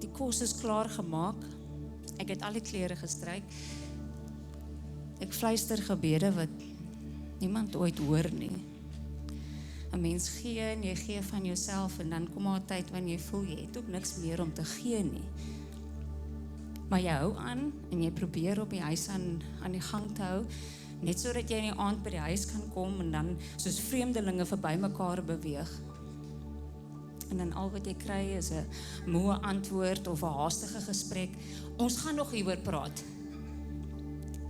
Die kos is klaar gemaak. Ek het al die klere gestryk. Ek fluister gebede wat niemand ooit hoor nie. 'n Mens gee en jy gee van jouself en dan kom maar 'n tyd wanneer jy voel jy het ook niks meer om te gee nie. Maar jy hou aan en jy probeer op die huis aan die gang te hou, net sodat jy in die aand by die huis kan kom en dan soos vreemdelinge verby mekaar beweeg. En dan al wat jy kry is 'n moe antwoord of 'n haastige gesprek. Ons gaan nog hieroor praat.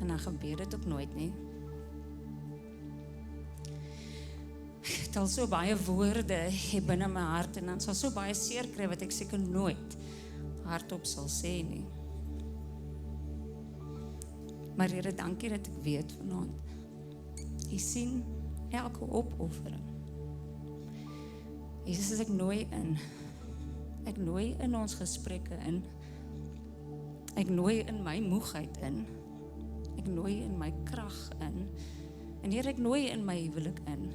En dan gebeur dit ook nooit nie. Ek het al so baie woorde binne my hart en dan sal so baie seer kry wat ek seker nooit hardop sal sê nie. Maar Here, dankie dat ek weet vanaand. U sien elke opoffering. Jesus, ek nooi in. Ek nooi in ons gesprekke in. Ek nooi in my moegheid in. Ek nooi in my krag in. En Here, ek nooi in my huwelik in.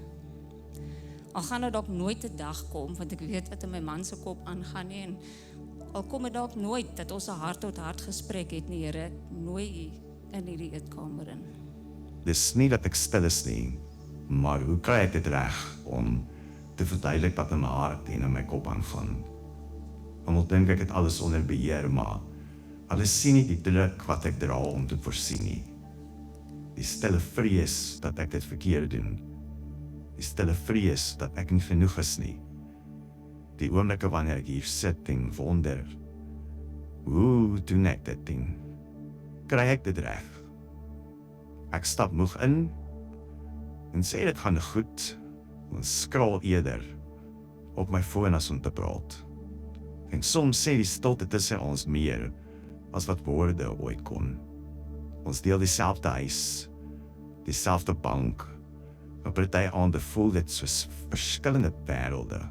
Al gaan dit dalk nooit 'n dag kom, want ek weet wat in my man se kop aangaan nie, en al kom dit dalk nooit dat ons 'n hart-tot-hart gesprek het nie, Here, ek nooi U in hierdie eetkamer in. Dis nie dat ek stil is nie, maar hoe kry ek dit reg om te verduidelik wat in my hart en in my kop aangaan? Omdat dink ek het alles onder beheer, maar alles sien nie die druk wat ek dra om te voorsien nie. Die stille vrees dat ek dit verkeerd doen. Die stille vrees dat ek nie genoeg is nie. Die oomblikke wanneer ek hier sit en wonder, hoe doen ek dit ding? Kry ek dit reg? Ek stap moeg in en sê dit gaan goed, en skraal eerder op my foon as om te praat. En soms sê die stilte tussen ons meer as wat woorde ooit kon. Ons deel dieselfde huis, dieselfde bank, maar party aande voel dit soos verskillende wêrelde.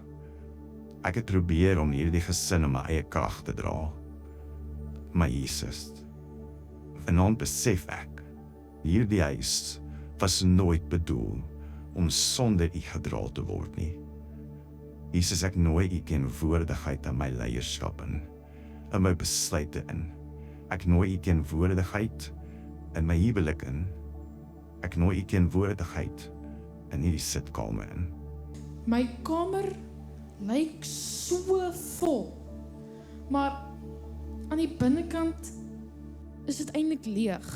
Ek het probeer om hierdie gesin in my eie krag te dra. Maar Jesus, vanaand besef ek, hierdie huis was nooit bedoel om sonder U gedra te word nie. Jesus, ek nooi U teenwoordigheid in my leierskap in my besluite in. Ek nooi U teenwoordigheid in my huwelik in. Ek nooi U teenwoordigheid in hierdie sitkamer in. My kamer lyk so vol, maar aan die binnekant is dit eintlik leeg.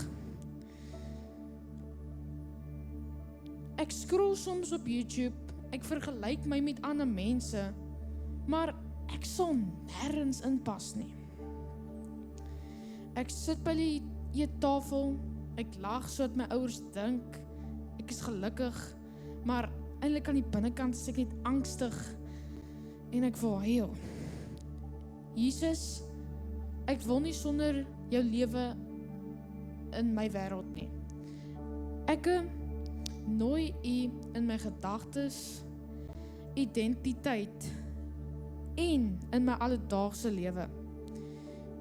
Ek scroll soms op YouTube, ek vergelyk my met ander mense, maar ek sal nêrens inpas nie. Ek sit by die eettafel, ek lag sodat my ouers dink ek is gelukkig, maar eintlik aan die binnekant is ek net angstig en ek wil huil. Jesus, ek wil nie sonder jou lewe in my wêreld nie. Ek nooi U in my gedagtes, identiteit en in my alledaagse lewe.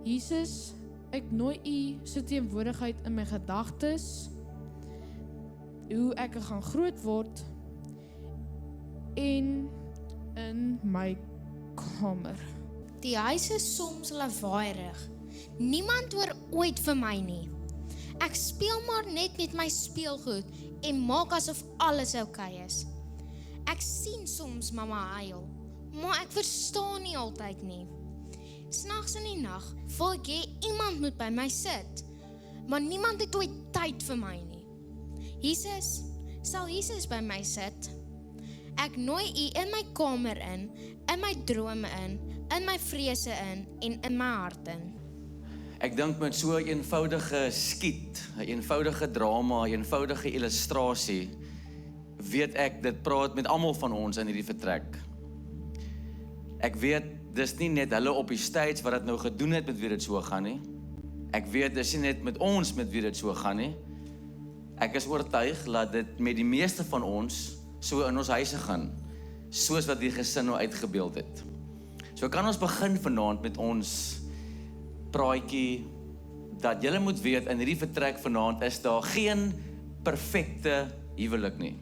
Jesus, ek nooi U se teenwoordigheid in my gedagtes, hoe ek gaan groot word en in my kamer. Die huis is soms lawaaierig. Niemand hoor ooit vir my nie. Ek speel maar net met my speelgoed en maak asof alles oukei is. Ek sien soms mamma huil, maar ek verstaan nie altyd nie. S'nags in die nag voel ek iemand moet by my sit, maar niemand het ooit tyd vir my nie. Jesus, sal Jesus by my sit? Ek nooi U in my kamer in my drome in my vrese in en in my hart in. Ek dink met so 'n eenvoudige skiet, 'n eenvoudige drama, 'n eenvoudige illustrasie, weet ek dit praat met almal van ons in hierdie vertrek. Ek weet dis nie net hulle op die stage wat dit nou gedoen het met wie dit so gaan nie. Ek weet dis nie net met ons met wie dit so gaan nie. Ek is oortuig dat dit met die meeste van ons so in ons huise gaan, soos wat die gesin nou uitgebeeld het. So kan ons begin vanaand met ons praatjie, dat julle moet weet, in hierdie vertrek vanaand is daar geen perfekte huwelik nie.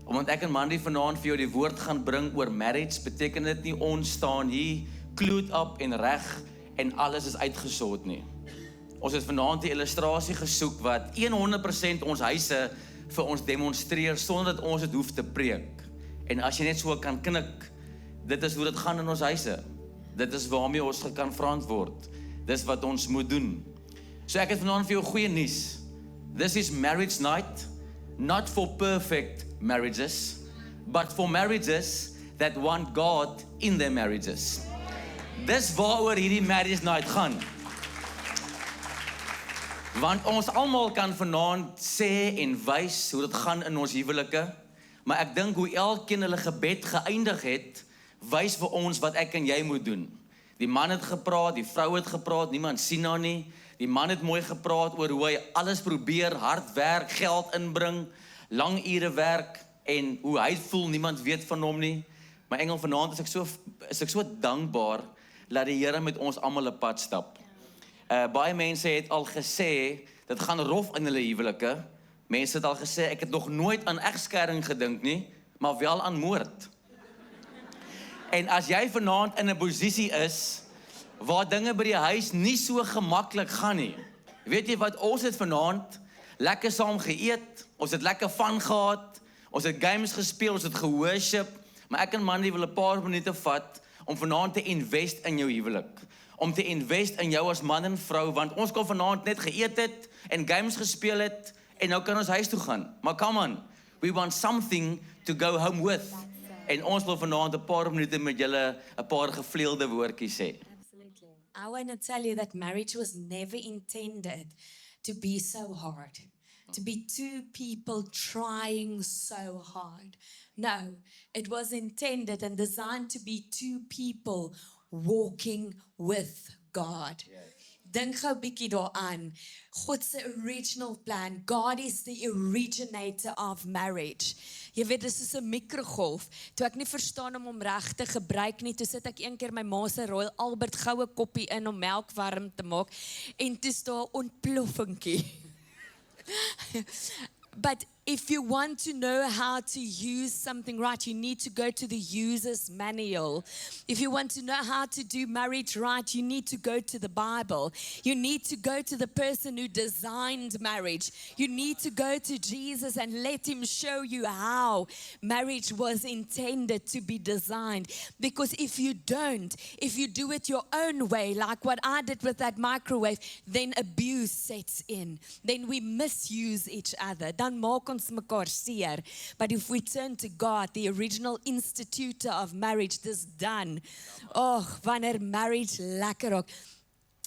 Omdat ek en Mandy vanaand vir jou die woord gaan bring oor marriage, beteken dit nie ons staan hier, kloot op en reg, en alles is uitgesort nie. Ons het vanaand die illustrasie gesoek wat 100% ons huise vir ons demonstreer sonder dat ons dit hoef te preek. En as jy net so kan knik, dit is hoe dit gaan in ons huise. Dit is waarmee ons kan verantwoord. Dis wat ons moet doen. So ek het vanaand vir jou goeie nuus. This is marriage night, not for perfect marriages, but for marriages that want God in their marriages. Dis waaroor hierdie marriage night gaan. Want ons almal kan vanaand sê en wys hoe dit gaan in ons huwelike, maar ek dink hoe elkeen hulle gebed geëindig het, wys vir ons wat ek en jy moet doen. Die man het gepraat, die vrou het gepraat, niemand sien haar nie. Die man het mooi gepraat oor hoe hy alles probeer, hard werk, geld inbring, lang ure werk en hoe hy voel, niemand weet van hom nie. My engel, vanaand is ek so dankbaar dat die Here met ons almal 'n pad stap. Baie mense het al gesê, dit gaan rof in hulle huwelike. Mense het al gesê, ek het nog nooit aan egskeiding gedink nie, maar wel aan moord. En as jy vanaand in 'n posisie is, waar dinge by die huis nie so gemaklik gaan nie, weet jy wat, ons het vanaand lekker saam geëet, ons het lekker van gehad, ons het games gespeel, ons het geworship, maar ek en Mandy wil 'n paar minute vat, om vanaand te invest in jou huwelik, om te invest in jou as man en vrou, want ons kan vanaand net geëet het, en games gespeel het, en nou kan ons huis toe gaan. Maar come on, we want something to go home with. En ons wil vanaand 'n paar minute met julle 'n paar gevleelde woordjies sê. Absolutely. I want to tell you that marriage was never intended to be so hard, to be two people trying so hard. No, it was intended and designed to be two people walking with God. Dink gou 'n bietjie daaraan. God se original plan. God is the originator of marriage. Jy weet, dis soos 'n mikrogolf. Toe ek nie verstaan om reg te gebruik nie, toe sit ek een keer my ma se Royal Albert goue koppie in om melk warm te maak en toe is daar 'n ontploffingkie. But if you want to know how to use something right, you need to go to the user's manual. If you want to know how to do marriage right, you need to go to the Bible. You need to go to the person who designed marriage. You need to go to Jesus and let him show you how marriage was intended to be designed. Because if you don't, if you do it your own way, like what I did with that microwave, then abuse sets in. Then we misuse each other. Dan maak ons mekaar seer. But if we turn to God, the original institutor of marriage, this done. Oh, wanneer marriage lekker raak.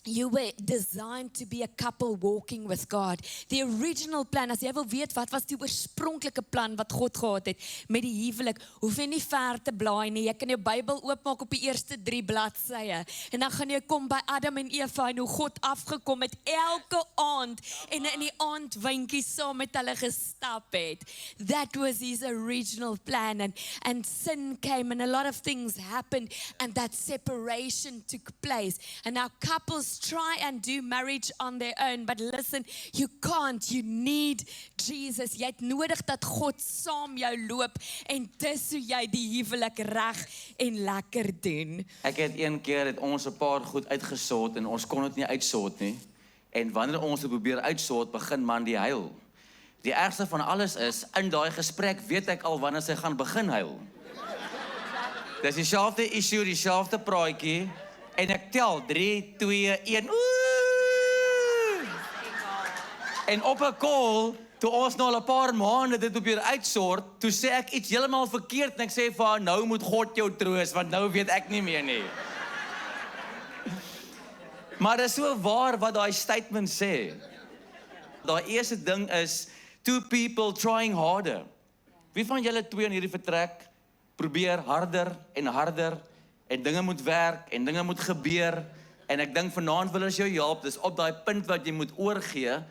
You were designed to be a couple walking with God. The original plan, as jy wil weet wat was die oorspronklike plan wat God gehad het met die huwelik, hoef jy nie ver te blaai nie. Jy kan jou Bybel oopmaak op die eerste 3 bladsye en dan gaan jy kom by Adam en Eva en hoe God afgekom het elke aand en in die aandwindjie saam met hulle gestap het. That was his original plan and sin came and a lot of things happened and that separation took place. And now couples try and do marriage on their own, but listen, you can't, you need Jesus. Jy het nodig dat God saam jou loop en dis hoe jy die huwelik reg en lekker doen. Ek het een keer het ons 'n paar goed uitgesort en ons kon dit nie uitsort nie. En wanneer ons dit probeer uitsort, begin man die huil. Die ergste van alles is, in daai gesprek weet ek al wanneer sy gaan begin huil. Dis dieselfde issue, dieselfde praatjie. En ek tel 3, 2, 1. Oeh! En op 'n call, toe ons nou al 'n paar maande dit probeer uitsort, toe sê ek iets heeltemal verkeerd en ek sê vir haar, nou moet God jou troos, want nou weet ek nie meer nie. Maar dit is so waar wat daai statement sê. Daai eerste ding is, two people trying harder. Wie van julle twee in hierdie vertrek probeer harder en harder, en dinge moet werk, en dinge moet gebeur, en ek dink vanaand wil ons jou help, dis op daai punt wat jy moet oorgee,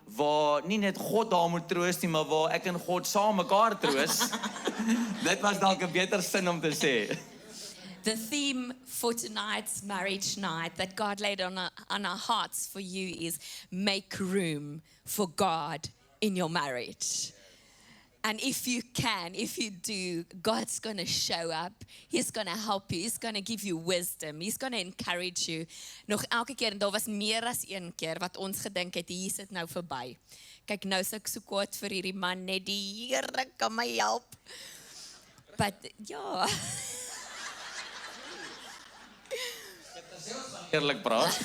waar nie net God daar moet troos nie, maar waar ek en God saam mekaar troos. Dit was dalk 'n beter sin om te sê. The theme for tonight's marriage night that God laid on our hearts for you is make room for God in your marriage. And if you do, God's going to show up. He's going to help you. He's going to give you wisdom. He's going to encourage you. Nog elke keer, en daar was meer as een keer, wat ons gedink het, hier is dit nou verby. Kyk, nou is ek so kwaad vir hierdie man, net die Here kan my help. But, ja. Eerlik praat.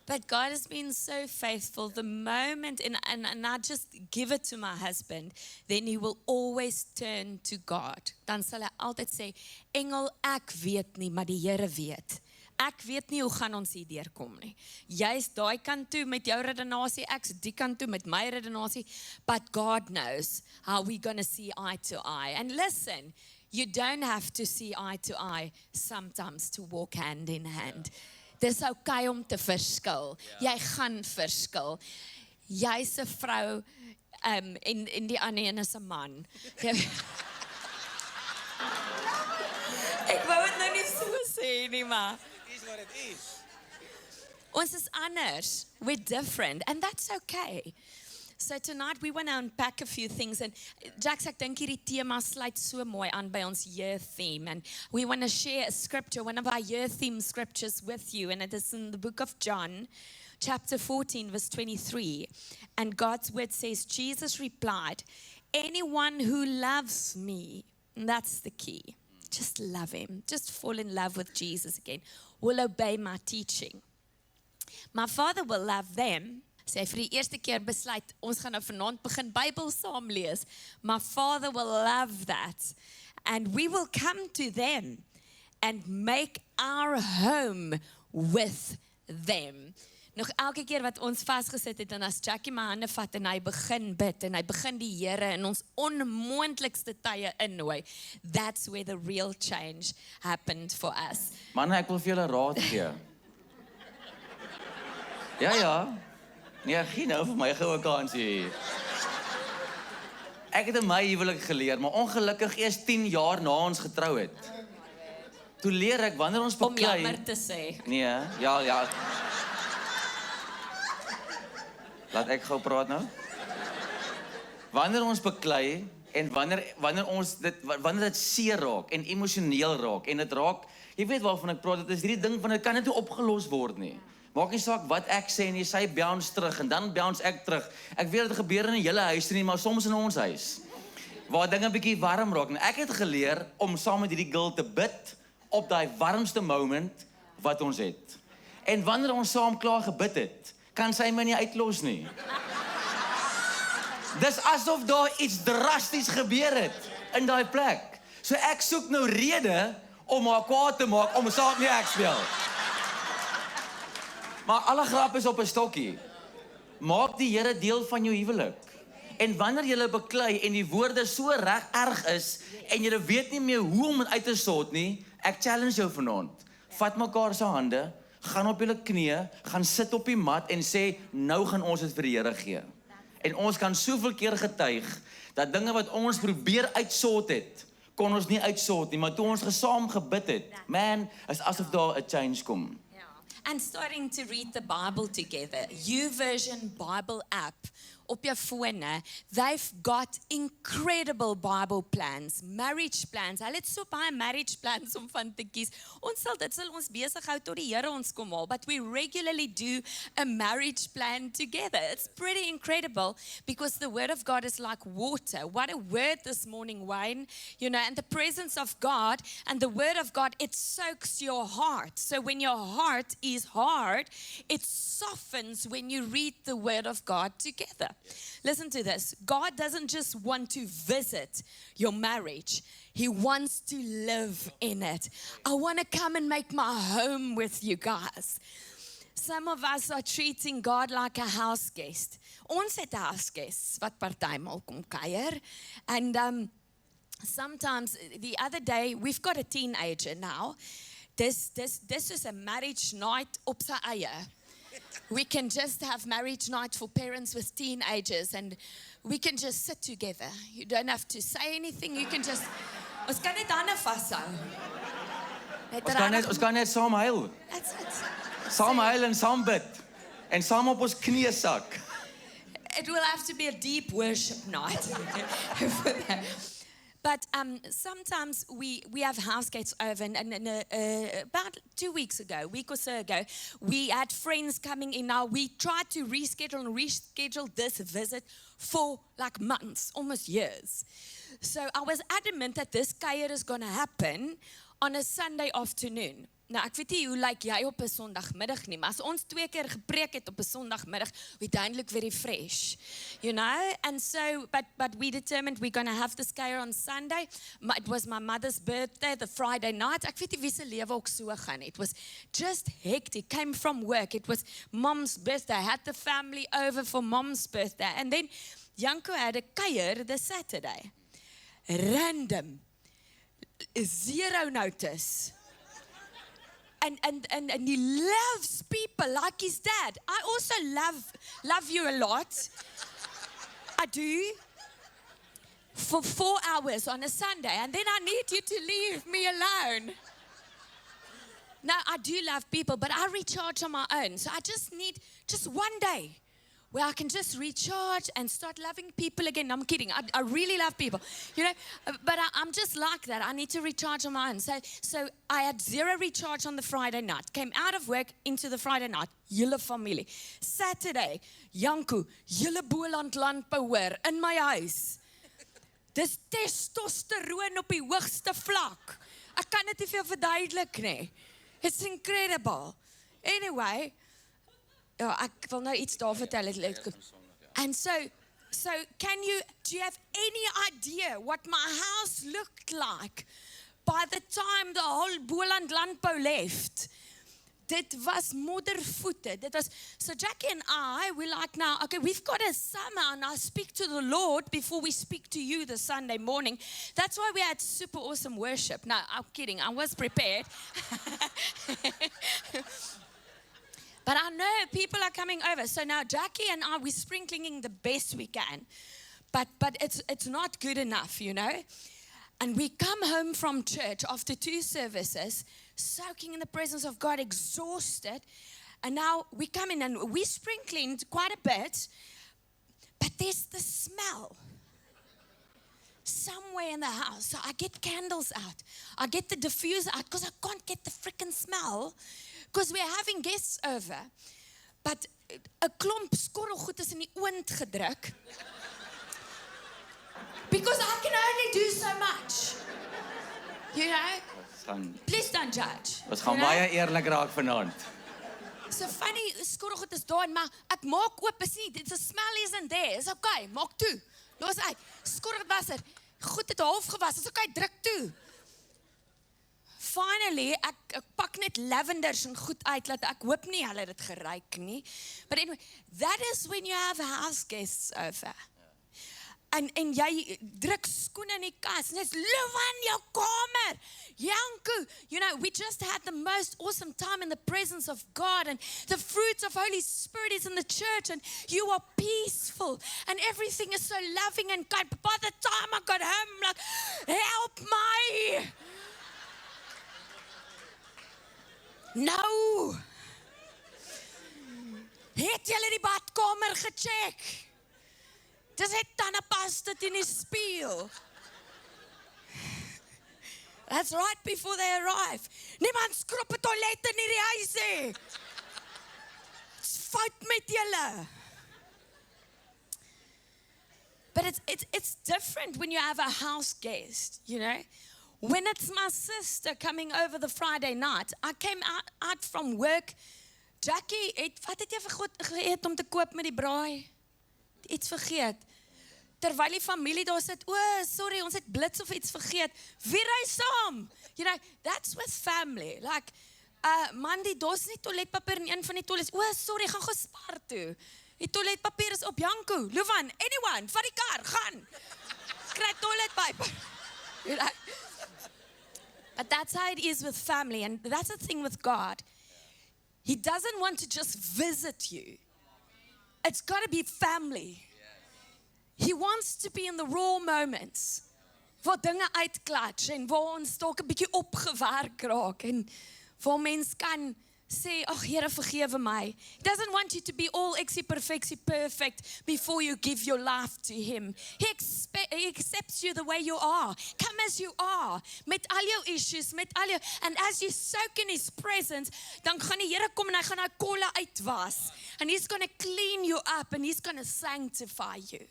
But God has been so faithful. The moment, and I just give it to my husband, then he will always turn to God. Dan sal hy altyd sê, Engel, ek weet nie, maar die Here weet. Ek weet nie hoe gaan ons hier deurkom nie. Jy's daai kant toe met jou redenasie, ek's die kant toe met my redenasie, but God knows how we're going to see eye to eye. And listen, you don't have to see eye to eye sometimes to walk hand in hand. Dis okay om te verskil. Jy gaan verskil. Jy's 'n vrou en die ander een is 'n man. Ek wou dit nou nie so sê nie, maar It is what it is. ons is anders. We're different, and that's okay. So tonight we want to unpack a few things, and Jax, ek dink hierdie tema sluit so mooi aan by ons year theme, and we want to share a scripture, one of our year theme scriptures with you, and it is in the book of John, chapter 14, verse 23, and God's word says, Jesus replied, anyone who loves me, and that's the key, just love him, just fall in love with Jesus again, will obey my teaching. My Father will love them. Sy vir die eerste keer besluit, ons gaan nou vanaand begin Bybel saam lees. My Father will love that. And we will come to them and make our home with them. Nog elke keer wat ons vasgesit het, en as Jackie my hande vat en hy begin bid, en hy begin die Here in ons onmoontlikste tye innooi, that's where the real change happened for us. Manne, ek wil vir julle raad gee. Ja. Nee, gee nou vir my goue kansie. Ek het in my huwelik geleer, maar ongelukkig eers 10 jaar na ons getrou het. Toe leer ek wanneer ons Om beklei. jammer te sê. Nee, ja. Laat ek gou praat nou. Wanneer ons beklei en wanneer dit seer raak en emosioneel raak en dit raak, jy weet waarvan ek praat, dit is hierdie ding van dit kan net nie opgelos word nie. Maak nie saak wat ek sê en jy sê bounce terug en dan bounce ek terug. Ek weet dit gebeur in 'n hele huis nie, maar soms in ons huis. Waar dinge 'n bietjie warm raak. En ek het geleer om saam met hierdie girl te bid op daai warmste moment wat ons het. En wanneer ons saam klaar gebid het, kan sy my nie uitlos nie. Dis asof daar iets drasties gebeur het in daai plek. So ek soek nou rede om haar kwaad te maak om saam met ek speel. Maar alle grap is op 'n stokkie. Maak die Here deel van jou huwelik. En wanneer jy beklei en die woorde so reg erg is en jy weet nie meer hoe om dit uit te sort nie, ek challenge jou vanaand. Vat mekaar se hande, gaan op julle knieë, gaan sit op die mat en sê, nou gaan ons dit vir die Here gee. En ons kan soveel keer getuig dat dinge wat ons probeer uitsort het, kon ons nie uitsort nie, maar toe ons gesaam gebid het, man, is asof daar 'n change kom. And starting to read the Bible together. YouVersion Bible app op jou fone. They've got incredible Bible plans, marriage plans. Hulle het so baie marriage plans om van te kies. Dit sal ons besig hou tot die Here ons kom haal, but we regularly do a marriage plan together. It's pretty incredible because the word of God is like water. What a word this morning, Wayne. You know, and the presence of God and the word of God, it soaks your heart. So when your heart is hard, it softens when you read the word of God together. Listen to this. God doesn't just want to visit your marriage. He wants to live in it. I want to come and make my home with you guys. Some of us are treating God like a house guest. Ons het 'n house guest wat partymal kom kuier. And sometimes the other day, we've got a teenager now. This is a marriage night op sy eie. We can just have marriage night for parents with teenagers and we can just sit together. You don't have to say anything. You can just... Ons kan net hande vashou. Ons kan net saam huil. That's it. Saam huil en saam bid. En saam op ons knieë sak. it will have to be a deep worship night. for that. But sometimes we have house gates over, and about 2 weeks ago, week or so ago, we had friends coming in. Now we tried to reschedule this visit for like months, almost years. So I was adamant that this kuier is going to happen on a Sunday afternoon. Nou, ek weet nie hoe lyk jy op 'n Sondagmiddag nie, maar as ons 2 keer gepreek het op 'n Sondagmiddag, we don't look very fresh, you know. And so, but we determined we're going to have this kuier on Sunday. It was my mother's birthday, the Friday night. Ek weet nie wie se lewe ook so gaan nie. It was just hectic. Came from work. It was mom's birthday. I had the family over for mom's birthday, and then Janko had a kuier the Saturday. Random, zero notice. And he loves people like his dad. I also love you a lot. I do. For 4 hours on a Sunday, and then I need you to leave me alone. Now, I do love people, but I recharge on my own. So I just need just one day where I can just recharge and start loving people again. I'm kidding. I really love people, you know. But I'm just like that. I need to recharge on my own. So I had zero recharge on the Friday night. Came out of work into the Friday night. Julle familie. Saturday, Janko, julle Boland landbou hoor in my huis. Dis testosteroon op die hoogste vlak. Ek kan dit nie vir jou verduidelik nie. It's incredible. Anyway, ek wil nou iets daar vertel. And so do you have any idea what my house looked like by the time the whole Boland landbou left? Dit was moddervoete. So Jackie and I, we're like now, okay, we've got a summer, and I speak to the Lord before we speak to you this Sunday morning. That's why we had super awesome worship. No, I'm kidding. I was prepared. But I know people are coming over. So now Jackie and I, we're sprinkling the best we can. But it's not good enough, you know. And we come home from church after 2 services, soaking in the presence of God, exhausted. And now we come in and we're sprinkling quite a bit. But there's the smell somewhere in the house. So I get candles out. I get the diffuser out because I can't get the freaking smell. Because we're having guests over. But 'n klomp skorrelgoed is in die oond gedruk. Because I can only do so much. You know? Please don't judge. Ons gaan baie eerlik raak vanaand. So funny, skorrelgoed is daar, maar ek maak oop, is nie, the smell isn't there. Is okay, maak toe. Los uit. Skorrelwasser. Goed het half gewas. Is okay, druk toe. Finally, ek pak net lavenders en goed uit, dat ek hoop nie hulle dit geruik nie. But anyway, that is when you have house guests over. En jy druk skoene in die kas, en it's Luvan, jou kamer, Janko, you know, we just had the most awesome time in the presence of God, and the fruits of Holy Spirit is in the church, and you are peaceful, and everything is so loving and kind. But by the time I got home, I'm like, help my... Nou, het julle die badkamer gecheck? Dis het tandepasta in die spieël. That's right before they arrive. Niemand skrob die toilet in hierdie huis nie. Dit's fout met julle. But it's different when you have a house guest, you know. When it's my sister coming over the Friday night, I came out from work. Jackie, wat het jy geëet om te koop met die braai? Iets vergeet. Terwyl die familie daar sit, sorry, ons het blits of iets vergeet. Wie ry saam? You know, that's with family. Like, Mandy, daar's nie toiletpapier in een van die toilets. Sorry, gaan gou Spar toe. Die toiletpapier is op Janko. Luvan, anyone, vat die kar, gaan. Kry toiletpapier. You know? But that's how it is with family, and that's the thing with God. He doesn't want to just visit you. It's got to be family. He wants to be in the raw moments. Waar dinge uitklats en waar ons dalk 'n bietjie opgewerk raak en waar mens kan Sê, ag Here, vergewe my. He doesn't want you to be all perfect before you give your life to him. He accepts you the way you are. Come as you are. Met al jou issues, met al jou, and as you soak in his presence, dan gaan die Here kom en hy gaan daai kolle uitwas. And he's going to clean you up and he's going to sanctify you.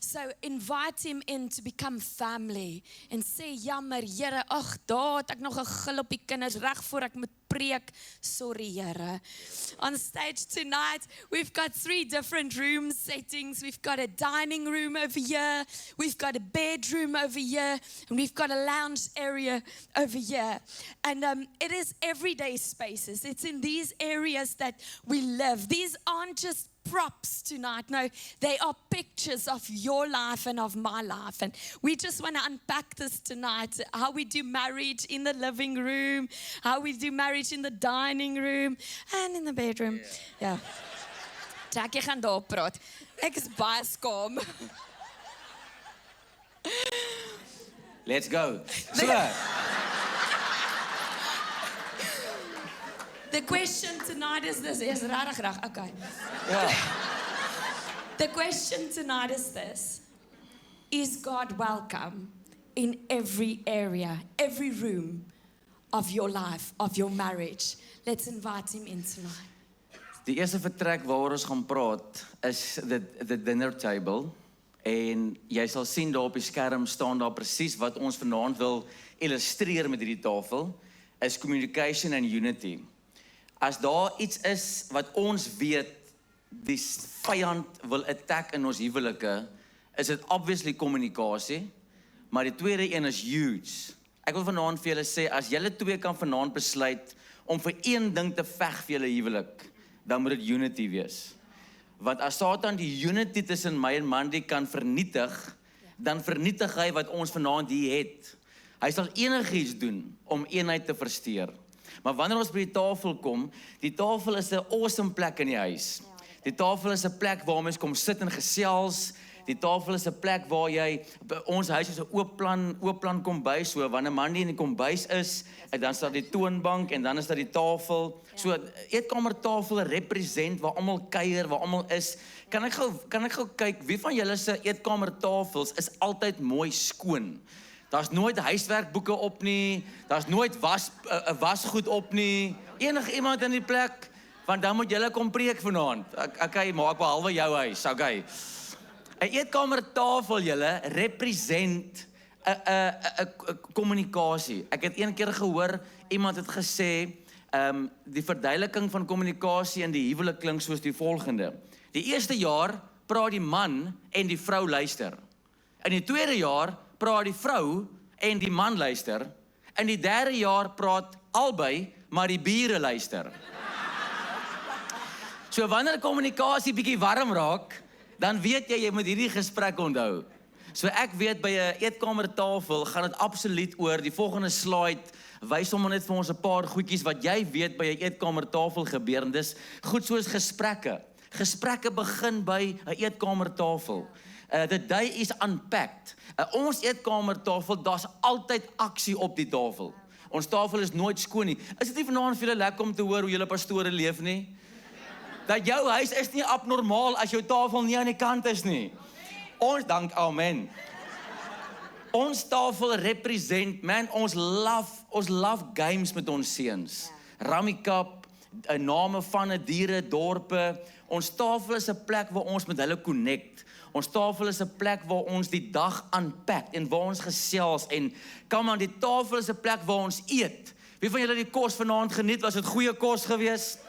So invite him in to become family en sê jammer Here, ag daar het ek nog 'n gil op die kinders reg voor ek moet preek. Sorry Here. On stage tonight we've got 3 different room settings. We've got a dining room over here, we've got a bedroom over here, and we've got a lounge area over here. And it is everyday spaces. It's in these areas that we live. These aren't just props tonight. No, they are pictures of your life and of my life. And we just want to unpack this tonight. How we do marriage in the living room, how we do marriage in the dining room and in the bedroom. Ja. Jackie gaan daar praat. Ek is baie skaam. Let's go. So, The question tonight is this. Is reg. Okay. ja. The question tonight is this. Is God welcome in every area, every room of your life, of your marriage? Let's invite him in tonight. Die eerste vertrek waaroor ons gaan praat is the dinner table. En jy sal sien daar op die skerm staan daar presies wat ons vanaand wil illustreer met hierdie tafel, is communication and unity. As daar iets is wat ons weet, die vyand wil attack in ons huwelike, is dit obviously kommunikasie, maar die tweede een is huge. Ek wil vanaand vir julle sê, as julle twee kan vanaand besluit om vir een ding te veg vir julle huwelik, dan moet dit unity wees. Want as Satan die unity tussen my en Mandy kan vernietig, dan vernietig hy wat ons vanaand hier het. Hy sal enigiets doen om eenheid te versteur. Maar wanneer ons by die tafel kom, die tafel is 'n awesome plek in die huis. Die tafel is 'n plek waar mens kom sit en gesels. Die tafel is 'n plek waar jy, ons huis is 'n oop plan kombuis, so wanneer Mandy in die kombuis is, en dan staan die toonbank en dan is daar die tafel. So eetkamertafel represent waar almal kuier, waar almal is. Kan ek gou kyk wie van julle se eetkamertafels is altyd mooi skoon? Daar's nooit huiswerkboeke op nie, daar's nooit wasgoed op nie. Enige iemand in die plek, want dan moet julle kom preek vanaand. Okay, maak behalwe jou huis, okay. 'n Eetkamertafel julle represent 'n kommunikasie. Ek het een keer gehoor, iemand het gesê, die verduideliking van kommunikasie in die huwelik klink soos die volgende. Die eerste jaar praat die man en die vrou luister. In die tweede jaar praat die vrou en die man luister. In die derde jaar praat albei, maar die bure luister. So wanneer kommunikasie bietjie warm raak, dan weet jy moet hierdie gesprek onthou. So ek weet by 'n eetkamertafel gaan dit absoluut oor die volgende slide. Wys hom net vir ons 'n paar goedjies wat jy weet by 'n eetkamertafel gebeur. En dis goed soos gesprekke. Gesprekke begin by 'n eetkamertafel. The day is unpacked. Ons eetkamertafel, daar's altyd aksie op die tafel. Ons tafel is nooit skoon nie. Is dit nie vanaand vir julle lekker om te hoor hoe julle pastore leef nie? Dat jou huis is nie abnormaal as jou tafel nie aan die kant is nie. Ons dank, amen. Ons tafel represent, man, ons love games met ons seuns. Rummy Cup, name van 'n diere, dorpe. Ons tafel is 'n plek waar ons met hulle connect. Ons tafel is 'n plek waar ons die dag unpack en waar ons gesels en come on, die tafel is 'n plek waar ons eet. Wie van julle die kos vanaand geniet? Was dit goeie kos geweest?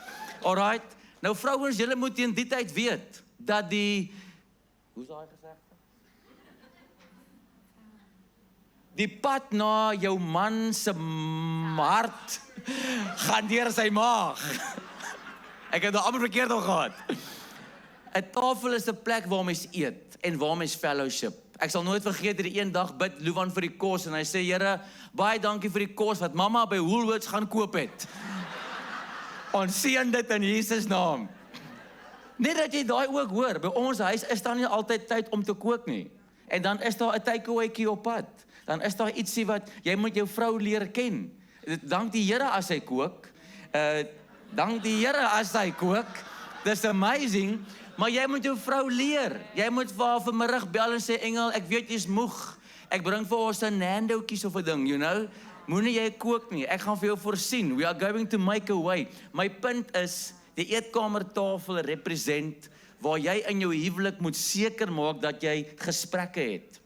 Alright. Nou vrouens, julle moet teen die tyd weet dat hoe's daai gesegde? Die pad na jou man se hart gaan deur sy maag. Ek het dit amper verkeerd al gehad. 'n Tafel is 'n plek waar mens eet en waar mens fellowship. Ek sal nooit vergeet dat die een dag bid Luan vir die kos en hy sê, Here, baie dankie vir die kos wat mamma by Woolworths gaan koop het. Ons seën dit in Jesus naam. Net dat jy daai ook hoor, by ons huis is daar nie altyd tyd om te kook nie. En dan is daar 'n takeawaytjie op pad. Dan is daar ietsie wat jy moet jou vrou leer ken. Dank die Here as hy kook. Dank die Here as hy kook. Dis amazing. Maar jy moet jou vrou leer. Jy moet vir haar vanmiddag bel en sê, Engel, ek weet jy's moeg. Ek bring vir ons 'n Nandootjies of 'n ding, you know. Moenie jy kook nie. Ek gaan vir jou voorsien. We are going to make a way. My punt is, die eetkamertafel represent waar jy in jou huwelik moet seker maak dat jy gesprekke het.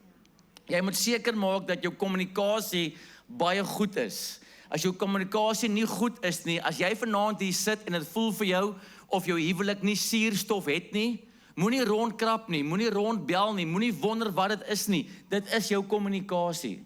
Jy moet seker maak dat jou kommunikasie baie goed is. As jou kommunikasie nie goed is nie, as jy vanaand hier sit en dit voel vir jou of jou huwelik nie suurstof het nie, moenie rondkrap nie, moenie rondbel nie, moenie wonder wat dit is nie. Dit is jou kommunikasie.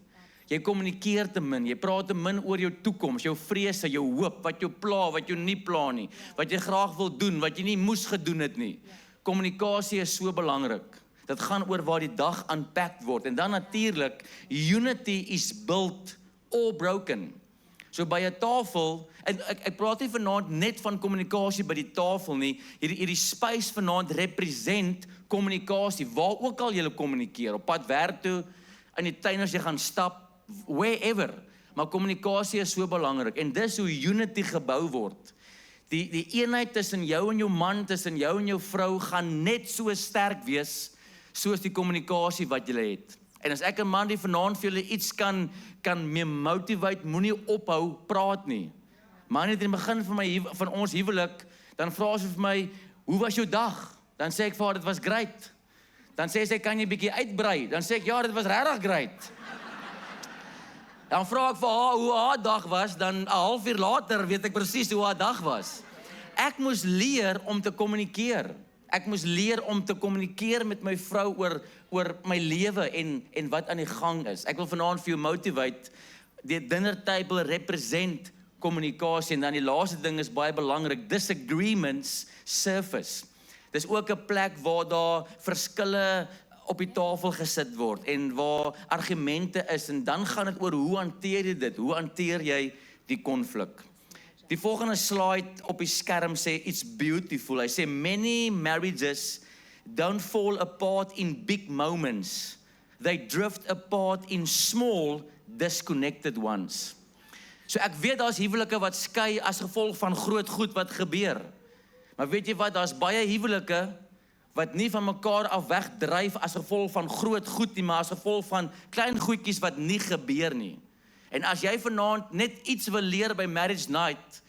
Jy kommunikeer te min, jy praat te min oor jou toekoms, jou vrese, jou hoop, wat jou pla, wat jou nie pla nie, wat jy graag wil doen, wat jy nie moes gedoen het nie. Kommunikasie is so belangrik. Dit gaan oor waar die dag unpacked word. En dan natuurlik, unity is built or broken. So by 'n tafel, en ek praat nie vanaand net van kommunikasie by die tafel nie, hierdie space vanaand represent kommunikasie, waar ook al jy kommunikeer, op pad werk toe, in die tuin as jy gaan stap, wherever. Maar kommunikasie is so belangrik, en dis hoe unity gebou word. Die eenheid tussen jou en jou man, tussen jou en jou vrou, gaan net so sterk wees, soos die kommunikasie wat jy het. En as ek 'n man die vanaand vir julle iets kan mee motivate, moenie ophou praat nie. Maar net in die begin van ons huwelik, dan vra sy vir my, hoe was jou dag? Dan sê ek vir haar, dit was great. Dan sê sy, kan jy bietjie uitbrei? Dan sê ek, ja, dit was regtig great. Dan vra ek vir haar hoe haar dag was, dan 'n halfuur later weet ek presies hoe haar dag was. Ek moes leer om te kommunikeer. Ek moes leer om te kommunikeer met my vrou oor my lewe en wat aan die gang is. Ek wil vanaand vir jou motivate. Die dinner table represent kommunikasie, en dan die laaste ding is baie belangrik, disagreements surface. Dis ook 'n plek waar daar verskille op die tafel gesit word en waar argumente is, en dan gaan dit oor hoe hanteer jy dit? Hoe hanteer jy die konflik? Die volgende slide op die skerm sê it's beautiful. Hy sê many marriages don't fall apart in big moments. They drift apart in small disconnected ones. So ek weet daar's huwelike wat skei as gevolg van groot goed wat gebeur. Maar weet jy wat, daar's baie huwelike wat nie van mekaar af wegdryf as gevolg van groot goed nie, maar as gevolg van klein goedjies wat nie gebeur nie. En as jy vanaand net iets wil leer by Marriage Night,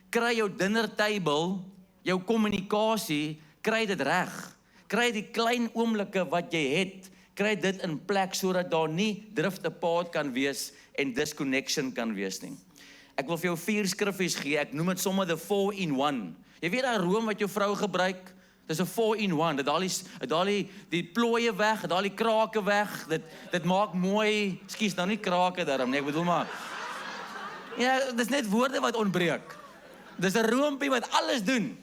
kry jou dinner table, jou kommunikasie, kry dit reg. Kry die klein oomblikke wat jy het, kry dit in plek sodat daar nie drift apart kan wees en disconnection kan wees nie. Ek wil vir jou 4 skriffies gee, ek noem dit sommer the 4-in-1. Jy weet daai room wat jou vrou gebruik? Dis 'n 4-in-1. Dit haal die plooie weg, dit haal die krake weg. Dit maak mooi, skus, nou nie krake daarom nie, ek bedoel maar. Ja, dis net woorde wat ontbreek. Dis 'n roompie wat alles doen.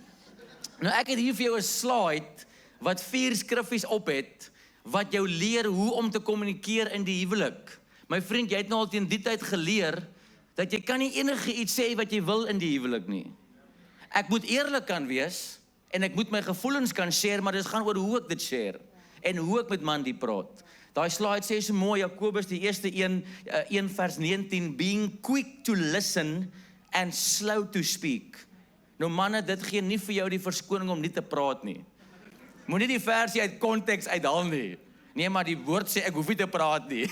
Nou ek het hier vir jou 'n slide wat 4 skriffies op het wat jou leer hoe om te kommunikeer in die huwelik. My vriend, jy het nou al teen die tyd geleer dat jy kan nie enige iets sê wat jy wil in die huwelik nie. Ek moet eerlik kan wees en ek moet my gevoelens kan share, maar dit gaan oor hoe ek dit share en hoe ek met Mandy praat. Daai slide sê so mooi, Jakobus die eerste 1 vers 19, being quick to listen and slow to speak. Nou manne, dit gee nie vir jou die verskoning om nie te praat nie. Moenie die versie uit konteks uithaal nie. Nee, maar die woord sê ek hoef nie te praat nie.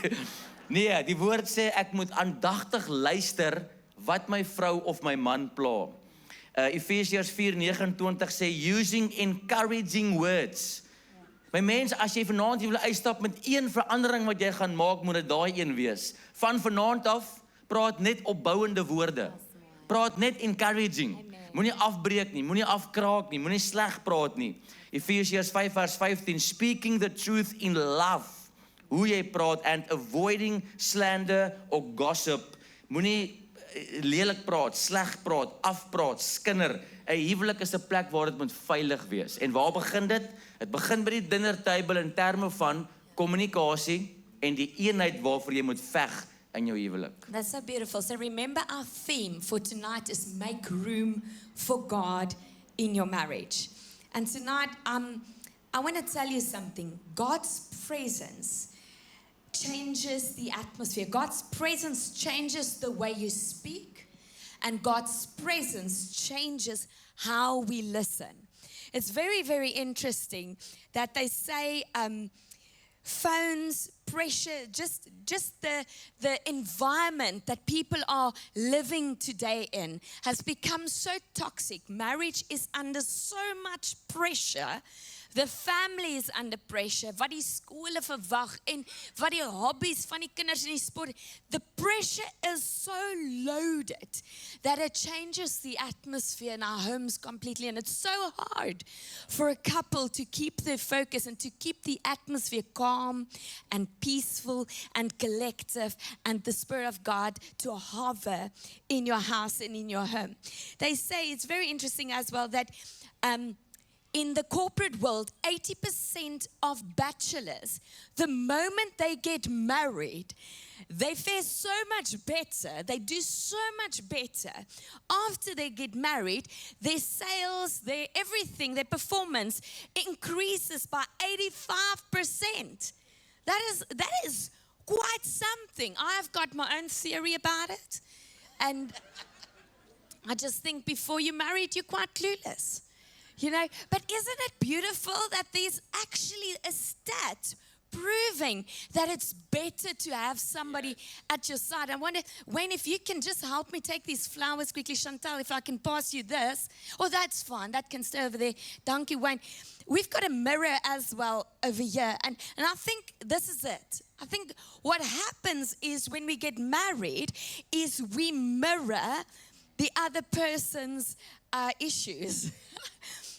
Nee, die woord sê ek moet aandagtig luister wat my vrou of my man pla. Efesiërs 4:29 sê using encouraging words. My mens, as jy vanaand jy wil uitstap met een verandering wat jy gaan maak, moet dit daai een wees. Van vanaand af, praat net opbouende woorde. Praat net encouraging. Moenie afbreek nie, moenie afkraak nie, moenie sleg praat nie. Efesiërs 5:15, speaking the truth in love. Hoe jy praat and avoiding slander or gossip. Moenie lelik praat, sleg praat, afpraat, skinder. 'n Huwelik is 'n plek waar dit moet veilig wees. En waar begin dit? Dit begin by die dinner table in terme van kommunikasie en die eenheid waarvoor jy moet veg in jou huwelik. That's so beautiful. So remember our theme for tonight is make room for God in your marriage. And tonight, I want to tell you something. God's presence changes the atmosphere. God's presence changes the way you speak. and God's presence changes how we listen. It's very, very interesting that they say phones, pressure, just the environment that people are living today in has become so toxic. Marriage is under so much pressure. The family is under pressure. Wat die skole verwag en wat die hobbies van die kinders in die sport. The pressure is so loaded that it changes the atmosphere in our homes completely. And it's so hard for a couple to keep their focus and to keep the atmosphere calm and peaceful and collective and the Spirit of God to hover in your house and in your home. They say, it's very interesting as well that in the corporate world, 80% of bachelors, the moment they get married, they fare so much better, they do so much better. After they get married, their sales, their everything, their performance increases by 85%. That is quite something. I've got my own theory about it. And I just think before you're married, you're quite clueless. You know, but isn't it beautiful that there's actually a stat proving that it's better to have somebody at your side? I wonder, Wayne, if you can just help me take these flowers quickly. Chantal, if I can pass you this. Oh, that's fine. That can stay over there. Thank you, Wayne. We've got a mirror as well over here. And I think this is it. I think what happens is when we get married is we mirror the other person's issues.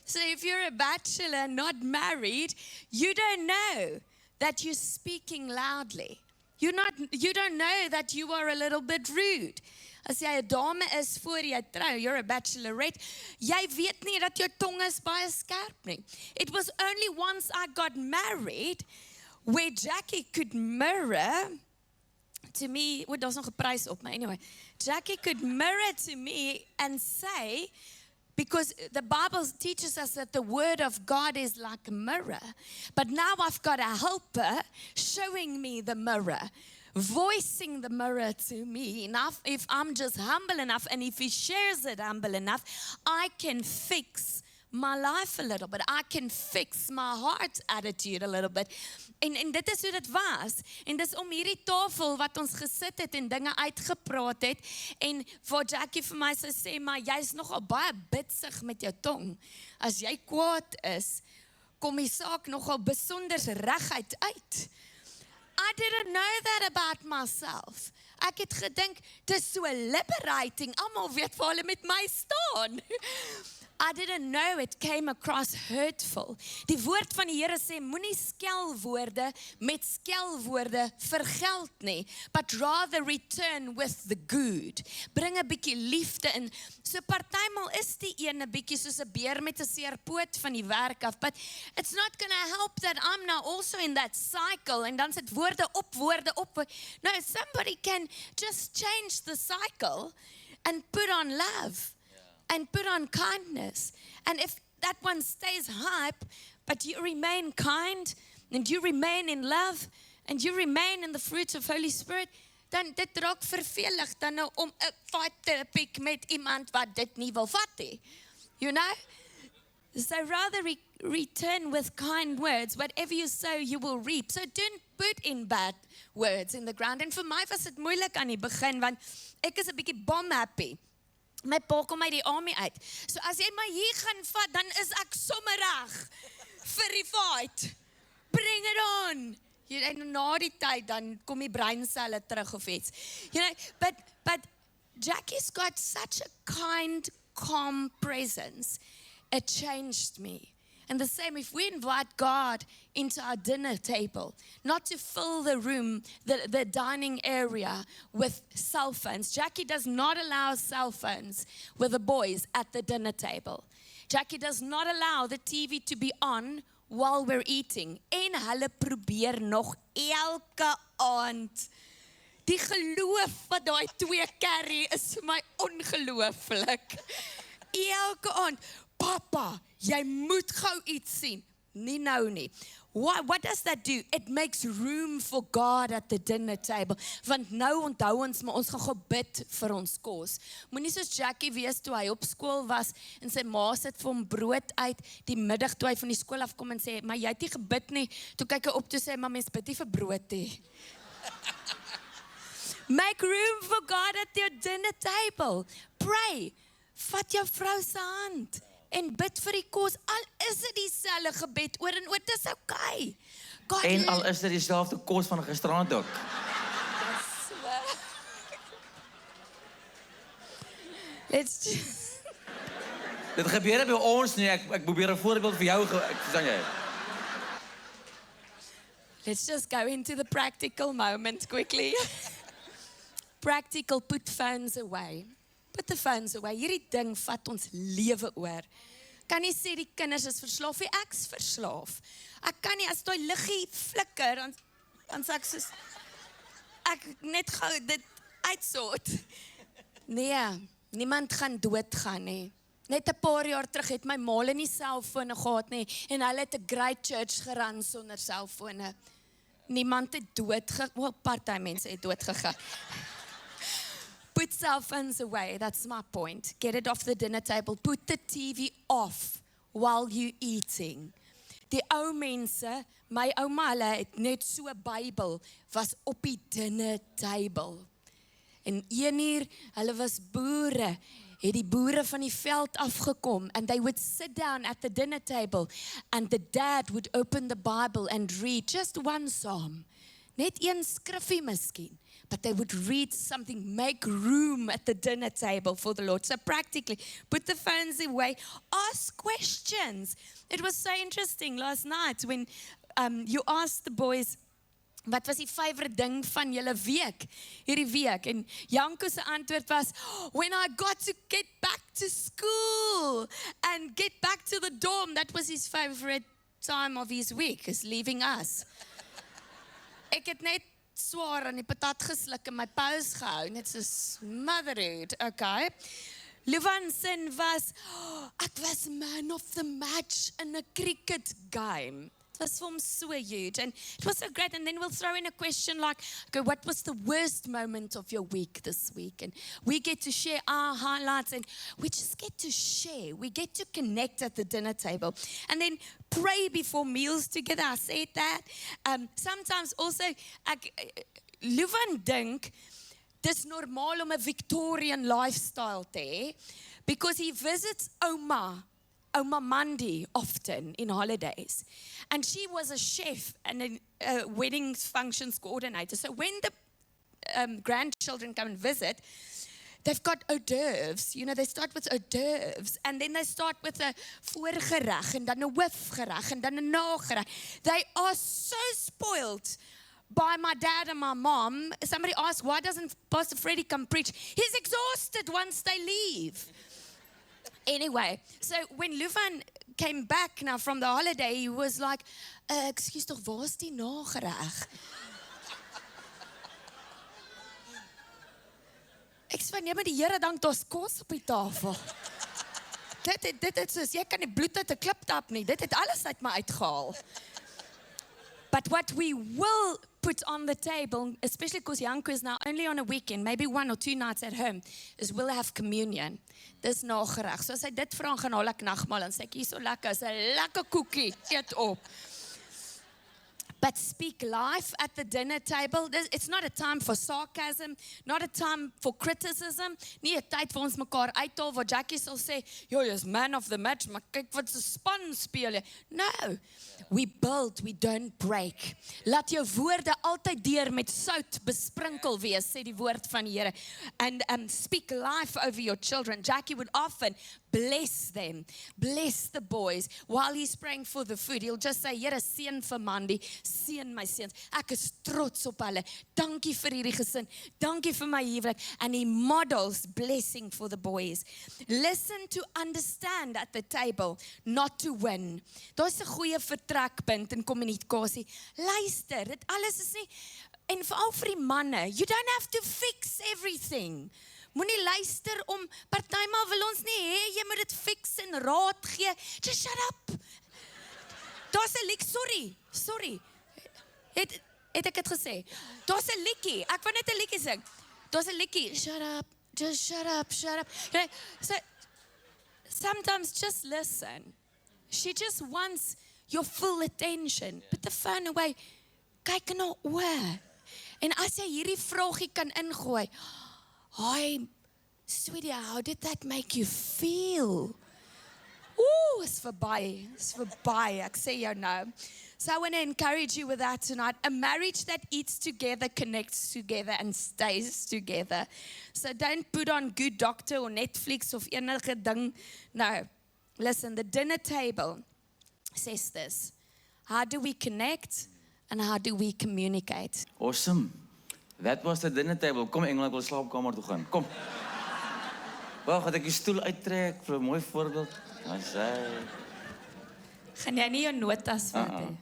So if you're a bachelor, not married, you don't know that you're speaking loudly. You don't know that you are a little bit rude. As jy 'n dame is voor jy trou, you're a bachelorette, jy weet nie dat jou tong is baie skerp nie. It was only once I got married where Jackie could mirror to me, daar's nog 'n prys op my anyway. Jackie could mirror to me and say, because the Bible teaches us that the word of God is like a mirror. But now I've got a helper showing me the mirror, voicing the mirror to me. Enough, if I'm just humble enough, and if he shares it humble enough, I can fix my life a little bit. I can fix my heart attitude a little bit. En dit is hoe dit was. En dis om hierdie tafel wat ons gesit het en dinge uitgepraat het. En waar Jackie vir my sê, maar jy's nogal baie bitsig met jou tong. As jy kwaad is, kom die saak nogal besonder reguit uit. I didn't know that about myself. Ek het gedink, dis so liberating. Almal weet waar hulle met my staan. I didn't know it came across hurtful. Die woord van die Here sê, moenie skelwoorde met skelwoorde vergeld nie, but rather return with the good. Bring 'n bietjie liefde in. So partymal is die een 'n bietjie soos 'n beer met 'n seer poot van die werk af, but it's not going to help that I'm now also in that cycle, en dan sit woorde op. No, somebody can just change the cycle and put on love. And put on kindness. And if that one stays hype, but you remain kind, and you remain in love, and you remain in the fruits of Holy Spirit, dan dit raak vervelig dan nou om 'n fight te pick met iemand wat dit nie wil vat nie. You know? So rather return with kind words. Whatever you sow, you will reap. So don't put in bad words in the ground. En vir my was dit moeilik aan die begin, want ek is 'n bietjie bomb happy. My pa kom uit die army uit. So as jy my hier gaan vat, dan is ek sommer reg vir die fight. Bring it on. En na die tyd, dan kom die breinselle terug of iets. You know, but Jackie's got such a kind, calm presence. It changed me. And the same, if we invite God into our dinner table, not to fill the room, the dining area with cell phones. Jackie does not allow cell phones with the boys at the dinner table. Jackie does not allow the TV to be on while we're eating. En hulle probeer nog elke aand. Die geloof wat daai twee carry is vir my ongelooflik. Elke aand, papa, jy moet gou iets sien. nie nou nie. What does that do? It makes room for God at the dinner table. Want nou onthou ons, maar ons gaan gaan bid vir ons kos. Moenie soos Jackie wees toe hy op skool was en sy ma sit vir hom brood uit die middag toe hy van die skool afkom en sê, maar jy het nie gebid nie. Toe kyk hy op toe sê, maar mens bid nie vir brood nie. Make room for God at your dinner table. Pray. Vat jou vrou se hand. En bid vir die kos, al is dit dieselfde gebed oor en oor, dis okay. God En al is dit dieselfde kos van gisterand ook. Let's just, Dit gebeur by ons nie, ek probeer 'n voorbeeld vir jou, ek verstaan jy. let's just go into the practical moment quickly. Practical, put phones away. Put the phones away. Hierdie ding vat ons lewe oor. Kan nie sê die kinders is verslaaf nie, ek's verslaaf. Ek kan nie, as daai liggie flikker, dan sê ek soos, ek net gou dit uitsort. Nee, niemand gaan doodgaan nie. Net 'n paar jaar terug het my ma nie selfone gehad nie en hulle het 'n great church geran sonder selfone. Niemand het wel, party mense het doodgegaan. Put cell phones away, that's my point. Get it off the dinner table. Put the TV off while you're eating. Die ou mense, my ouma, hulle het net so 'n Bybel, was op die dinner table. En 1 uur, hulle was boere, het die boere van die veld afgekom, and they would sit down at the dinner table, and the dad would open the Bible and read just one psalm. Net een skriffie miskien. But they would read something, make room at the dinner table for the Lord. So practically, put the phones away, ask questions. It was so interesting last night when you asked the boys, wat was die favorite ding van julle week, hierdie week? En Janko se antwoord was, when I got to get back to school and get back to the dorm, that was his favorite time of his week, is leaving us. Ek het net swaar aan die patat gesluk en my pause gehou, net soos motherhood, okay. Luvan sin was, ek was man of the match in a cricket game. It was for him so huge, and it was so great. And then we'll throw in a question like, okay, what was the worst moment of your week this week? And we get to share our highlights, and we just get to share. We get to connect at the dinner table. And then pray before meals together. I said that. Sometimes also, Luvan dink, dis normaal om 'n Victorian lifestyle te hê, because he visits Oma Mandy often in holidays. And she was a chef and a wedding functions coordinator. So when the grandchildren come and visit, they've got hors d'oeuvres. You know, they start with hors d'oeuvres. And then they start with a voorgereg, and dan 'n hoofgereg, and dan 'n nagereg. They are so spoiled by my dad and my mom. Somebody asked, why doesn't Pastor Freddie come preach? He's exhausted once they leave. Anyway, so when Luvan came back now from the holiday, he was like, excuse toch, waar is die nagereg? Ek sê, nee, maar die Here dank, daar's kos op die tafel. Dit het soos, jy kan nie bloed uit 'n klip tap nie, dit het alles uit my uitgehaal. But what we will put on the table, especially because Janko is now only on a weekend, maybe 1 or 2 nights at home, is we'll have communion. Dis nagereg. So as hy dit vra, gaan haal ek nagmaal en sê ek, hier so lekker, is 'n lekker koekie, eet op. But speak life at the dinner table. It's not a time for sarcasm, not a time for criticism. Nie 'n tyd vir ons mekaar uithaal waar Jackie sal sê, "Jo, jy's man of the match, maar kyk wat se span speel jy." No. We build, we don't break. Laat jou woorde altyd deur met sout besprinkel wees, sê die woord van die Here. And speak life over your children. Jackie would often bless them, bless the boys. While he's praying for the food, he'll just say, Here, seën vir Mandy, seën my seuns. Ek is trots op hulle. Dankie vir hierdie gesin. Dankie vir my huwelik. And he models blessing for the boys. Listen to understand at the table, not to win. Daar's 'n goeie vertrekpunt in kommunikasie. Luister, dit alles is nie, en veral vir die manne, you don't have to fix everything. Moenie luister om, partymal wil ons nie hê, jy moet dit fix en raad gee. Just shut up. Daar's 'n liedjie, sorry. Het ek dit gesê? Daar's 'n liedjie. Ek wou net 'n liedjie sing. Daar's 'n liedjie. Shut up. Just shut up. So sometimes just listen. She just wants your full attention. Put the phone away. Kyk in haar oë. En as jy hierdie vragie kan ingooi, "Hi, sweetie, how did that make you feel?" Ooh, it's verby. Ek sê jou nou. So I want to encourage you with that tonight. A marriage that eats together, connects together, and stays together. So don't put on Good Doctor or Netflix of enige ding. No. Listen, the dinner table says this. How do we connect and how do we communicate? Awesome. That was the dinner table. Kom Engel, ek wil slaapkamer toe gaan. Kom. Wag, gaan ek die stoel uittrek vir 'n mooi voorbeeld. Ons sê. Gaan jy nie jou notas vat nie?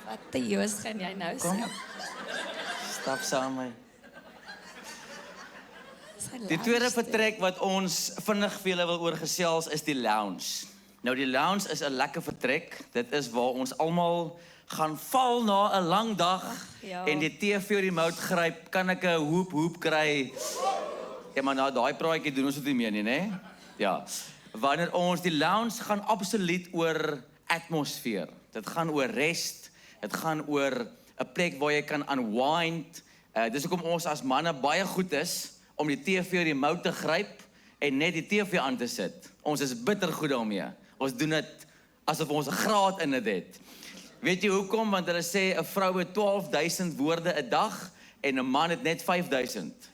Wat die Joos gaan jy nou sê? Stap saam met my. Die tweede vertrek wat ons vinnig vir julle wil oorgesels is die lounge. Nou die lounge is 'n lekker vertrek. Dit is waar ons almal gaan val na 'n lang dag ja. En die TV remote gryp, kan ek 'n hoep kry. Ja, maar nou daai praatjie doen ons dit nie meer nie, né? Ja. Wanneer ons die lounge gaan absoluut oor atmosfeer. Dit gaan oor rest. Dit gaan oor 'n plek waar jy kan unwind. Dis hoekom ons as manne baie goed is om die TV remote te gryp en net die TV aan te sit. Ons is bitter goed daarmee. Ons doen dit asof ons 'n graad in dit het. Weet jy hoekom? Want hulle sê 'n vrou het 12,000 woorde 'n dag en 'n man het net 5,000.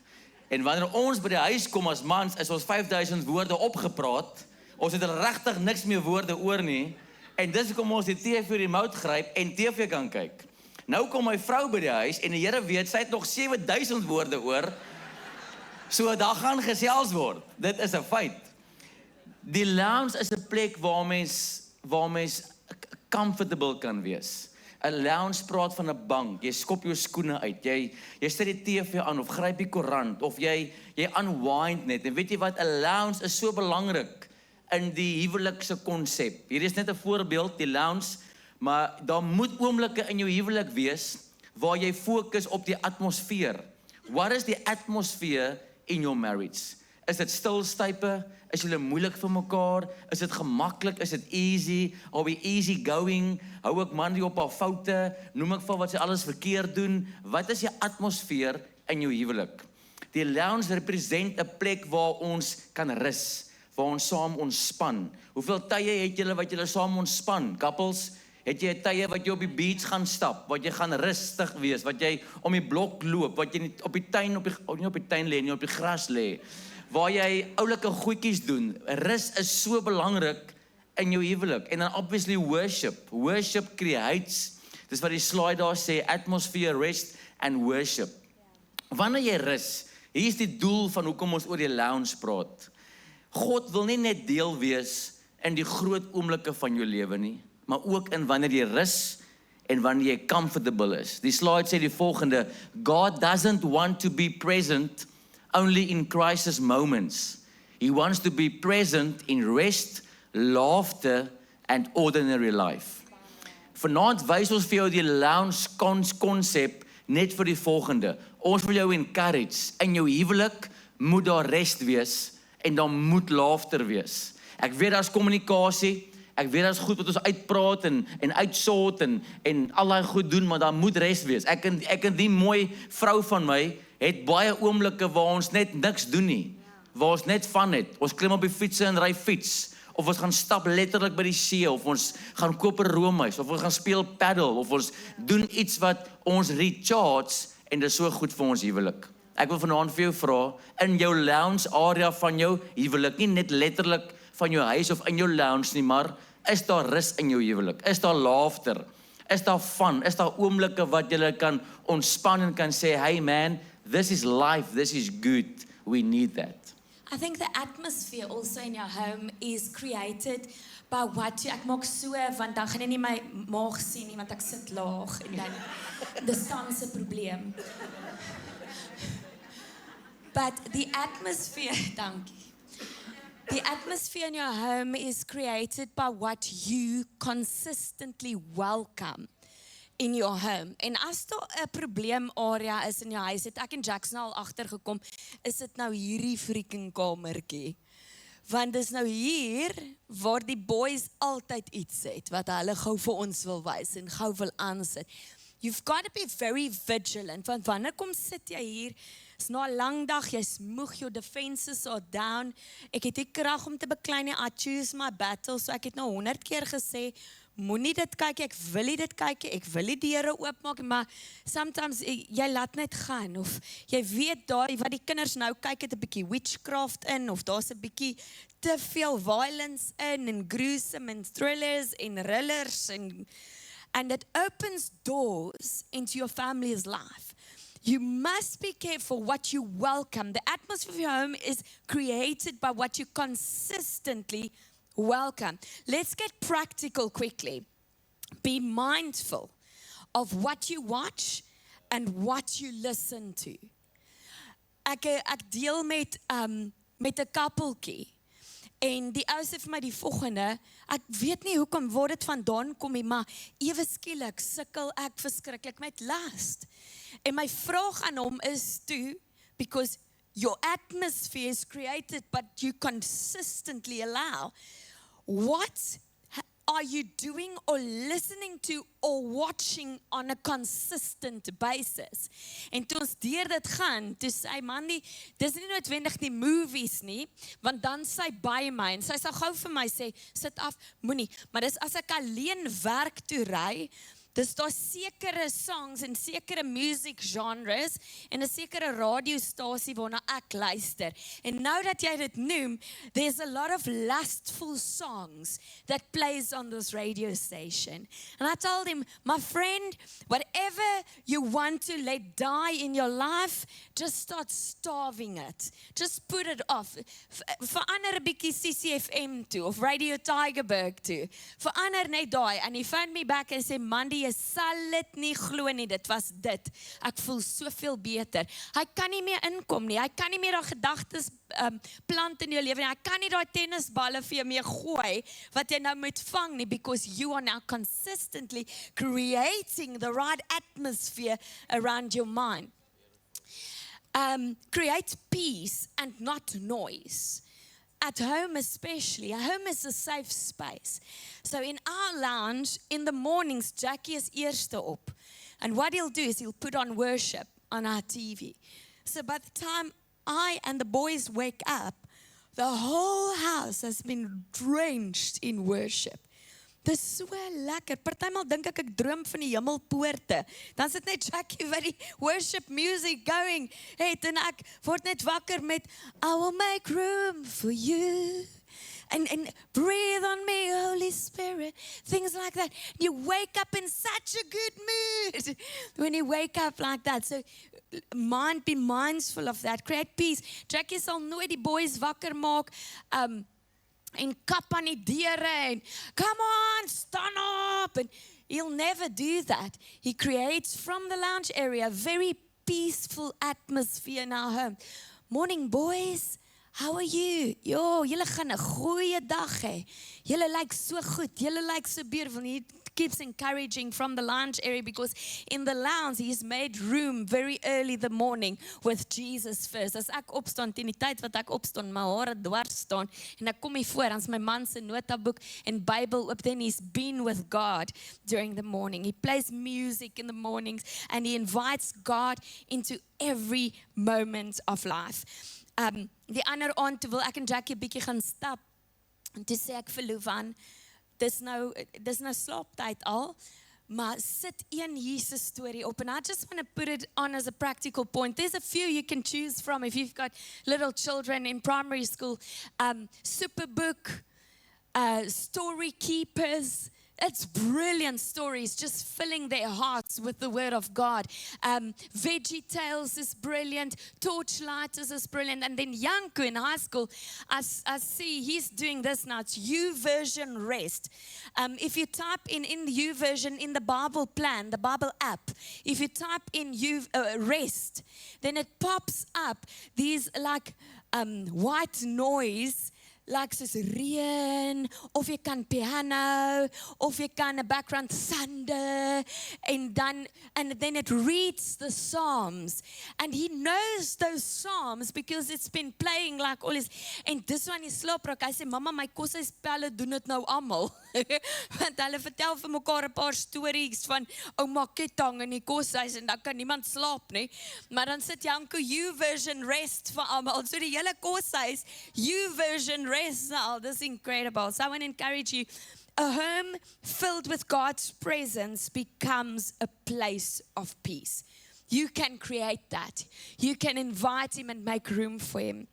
En wanneer ons by die huis kom as mans, is ons 5,000 woorde opgepraat. Ons het regtig niks meer woorde oor nie. En dis hoekom ons die TV remote gryp en TV kan kyk. Nou kom my vrou by die huis en die Here weet sy het nog 7,000 woorde oor. So daar gaan gesels word. Dit is 'n feit. Die lounge is 'n plek waar mens comfortable kan wees. 'n Lounge praat van 'n bank. Jy skop jou skoene uit. Jy sit die TV aan of gryp die koerant of jy unwind net. En weet jy wat? 'n Lounge is so belangrik in die huwelikse konsep. Hier is net 'n voorbeeld, die lounge, maar daar moet oomblikke in jou huwelik wees waar jy fokus op die atmosfeer. What is die atmosphere in your marriage? Is dit stilstype? Is julle moeilik vir mekaar? Is dit gemaklik? Is dit easy? Are we easy going? Hou ek man die op haar foute? Noem ek vir wat sy alles verkeerd doen? Wat is die atmosfeer in jou huwelik? Die lounge represent 'n plek waar ons kan rus, waar ons saam ontspan. Hoeveel tye het julle wat julle saam ontspan? Couples, het jy tye wat jy op die beach gaan stap, wat jy gaan rustig wees, wat jy om die blok loop, wat jy op die tuin nie op die tuin lê nie, op die gras lê, waar jy oulike goedjies doen. Rus is so belangrik in jou huwelik. En dan obviously worship. Worship creates, dis wat die slide daar sê, atmosphere, rest and worship. Wanneer jy rus, hier is die doel van hoekom ons oor die lounge praat. God wil nie net deel wees in die groot oomblikke van jou lewe nie, maar ook in wanneer jy rus en wanneer jy comfortable is. Die slide sê die volgende: God doesn't want to be present only in crisis moments. He wants to be present in rest, laughter and ordinary life. Vanaand wys ons vir jou die lounge konsep net vir die volgende. Ons wil jou encourage, in jou huwelik moet daar rest wees en daar moet laughter wees. Ek weet daar's kommunikasie, ek weet daar's goed wat ons uitpraat en uitsort en al daai goed doen, maar daar moet rest wees. Ek en die mooi vrou van my het baie oomblikke waar ons net niks doen nie, waar ons net van het. Ons klim op die fiets en ry fiets, of ons gaan stap letterlik by die see, of ons gaan koop 'n roomhuis, of ons gaan speel paddle, of ons doen iets wat ons recharge, en dit is so goed vir ons huwelik. Ek wil vanaand vir jou vra, in jou lounge area van jou huwelik, nie net letterlik van jou huis of in jou lounge nie, maar is daar rus in jou huwelik? Is daar laughter? Is daar fun? Is daar oomblikke wat jy kan ontspan en kan sê, hey man, this is life, this is good, we need that. I think the atmosphere also in your home is created by what you, ek maak so, want dan gaan jy nie my maag sien nie, want ek sit laag, en dan, dis tans 'n probleem. But the atmosphere, dankie. The atmosphere in your home is created by what you consistently welcome in your home. En as daar 'n probleemarea is in jou huis, het ek en Jackson al agtergekom, is dit nou hierdie freaking kamertjie. Want dis nou hier waar die boys altyd iets het wat hulle gou vir ons wil wys en gou wil aansit. You've got to be very vigilant, want wanneer kom sit jy hier, is na 'n lang dag, jy's moeg, your defenses are down, ek het nie krag om te beklei nie, I choose my battle, so ek het nou 100 keer gesê, moenie dit kyk, ek wil nie dit kyk, ek wil nie deure oopmaak, maar sometimes jy laat net gaan, of jy weet daar, wat die kinders nou kyk, het 'n bietjie witchcraft in, of daar's 'n bietjie te veel violence in, en gruesome, en thrillers, en thrillers, and it opens doors into your family's life. You must be careful what you welcome. The atmosphere of your home is created by what you consistently welcome. Let's get practical quickly. Be mindful of what you watch and what you listen to. Ek deel met 'n kappeltjie. En die ou sê vir my die volgende, ek weet nie hoekom waar dit vandaan kom nie, maar ewe skielik sukkel ek verskriklik met lust. En my vraag aan hom is toe, because your atmosphere is created but you consistently allow, what are you doing or listening to or watching on a consistent basis? En toe ons deur dit gaan, toe sê man, dis nie noodwendig die movies nie, want dan sy by my, en sy sal gou vir my sê, sit af, moenie, maar dis as ek alleen werk toe ry, dis daar sekere songs en sekere music genres en 'n sekere radiostasie waarna ek luister. En nou dat jy dit noem, there's a lot of lustful songs that plays on this radio station. And I told him, my friend, whatever you want to let die in your life, just start starving it. Just put it off. Verander 'n bietjie CCFM toe of Radio Tygerberg toe. Verander net daai. And he phoned me back and said, Mandy, jy sal dit nie glo nie, dit was dit. Ek voel soveel beter. Hy kan nie meer inkom nie. Hy kan nie meer daai gedagtes plant in jou lewe nie. Hy kan nie daai tennisballe vir jou mee gooi wat jy nou moet vang nie, because you are now consistently creating the right atmosphere around your mind. Create peace and not noise. At home especially, a home is a safe space. So in our lounge, in the mornings, Jackie is eerste op. And what he'll do is he'll put on worship on our TV. So by the time I and the boys wake up, the whole house has been drenched in worship. Dis so lekker. Partymal dink ek droom van die hemelpoorte. Dan sit net Jackie wat die worship music going het en ek word net wakker met I will make room for you. And breathe on me, Holy Spirit. Things like that. You wake up in such a good mood when you wake up like that. So be mindful of that. Create peace. Jackie sal nooit die boys wakker maak. En kap aan die deure en come on, stand up, and he'll never do that. He creates from the lounge area a very peaceful atmosphere in our home. Morning boys, how are you? Jo, julle gaan 'n goeie dag hê. Julle lyk so goed, julle lyk so beautiful. He keeps encouraging from the lounge area, because in the lounge he's made room very early the morning with Jesus first. As ek opstaan, teen die tyd wat ek opstaan, my hare dwars staan en ek kom hier voor, dan's my man se notaboek en Bybel oop, then he's been with God during the morning. He plays music in the mornings and he invites God into every moment of life. Die ander aand toe wil ek en Jackie 'n bietjie gaan stap en toe sê ek vir Louwan, dis nou slaaptyd al, maar sit een Jesus storie op. And I just want to put it on as a practical point. There's a few you can choose from if you've got little children in primary school. Superbook, Story Keepers. It's brilliant stories, just filling their hearts with the word of God. Veggie Tales is brilliant. Torchlighters is brilliant. And then Janko in high school, I see he's doing this now. It's YouVersion Rest. If you type in the YouVersion, in the Bible plan, the Bible app, if you type in Rest, then it pops up these like white noise, like soos reën, of jy kan piano, of jy kan 'n background thunder, and then it reads the Psalms, and he knows those Psalms because it's been playing like all his, en dis wanneer hy slaap raak, hy sê, mamma, my koshuispelle doen dit nou almal, want hulle vertel vir mekaar 'n paar stories van ouma Ketang in die koshuis, en dan kan niemand slaap nie, maar dan sit Janko YouVersion rest vir almal, so die hele koshuis, YouVersion rest now, this is incredible, so I want to encourage you, a home filled with God's presence becomes a place of peace. You can create that. You can invite him and make room for him.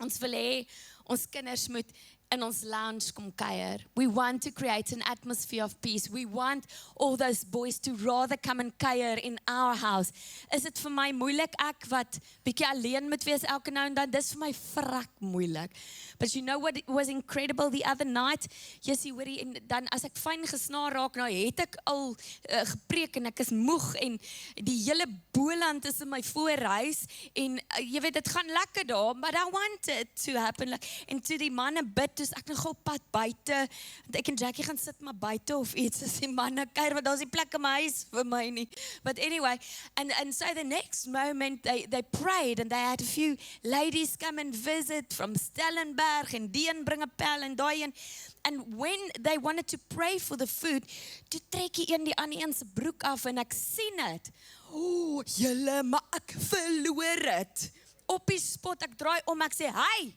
Ons wil hê, ons kinders moet in ons lounge kom kuier. We want to create an atmosphere of peace. We want all those boys to rather come and kuier in our house. Is dit vir my moeilik, ek wat bietjie alleen moet wees elke nou en dan, dis vir my vrek moeilik. But you know what was incredible the other night? Jessie, hoorie, en dan as ek fyn gesnaar raak, nou het ek al gepreek en ek is moeg en die hele Boland is in my voorhuis en jy weet, dit gaan lekker daar, but I want it to happen. En toe die manne bid, dus ek nog op pad buite, ek en Jackie gaan sit maar buite of iets, as die manne kuier, want daar is die plek in my huis vir my nie. But anyway, and so the next moment, they prayed, and they had a few ladies come and visit from Stellenberg, en die een bring 'n pel, en daai een, and when they wanted to pray for the food, toe trek die een die ander een se broek af, en ek sien het, julle, maar ek verloor het, op die spot, ek draai om, ek sê, hey,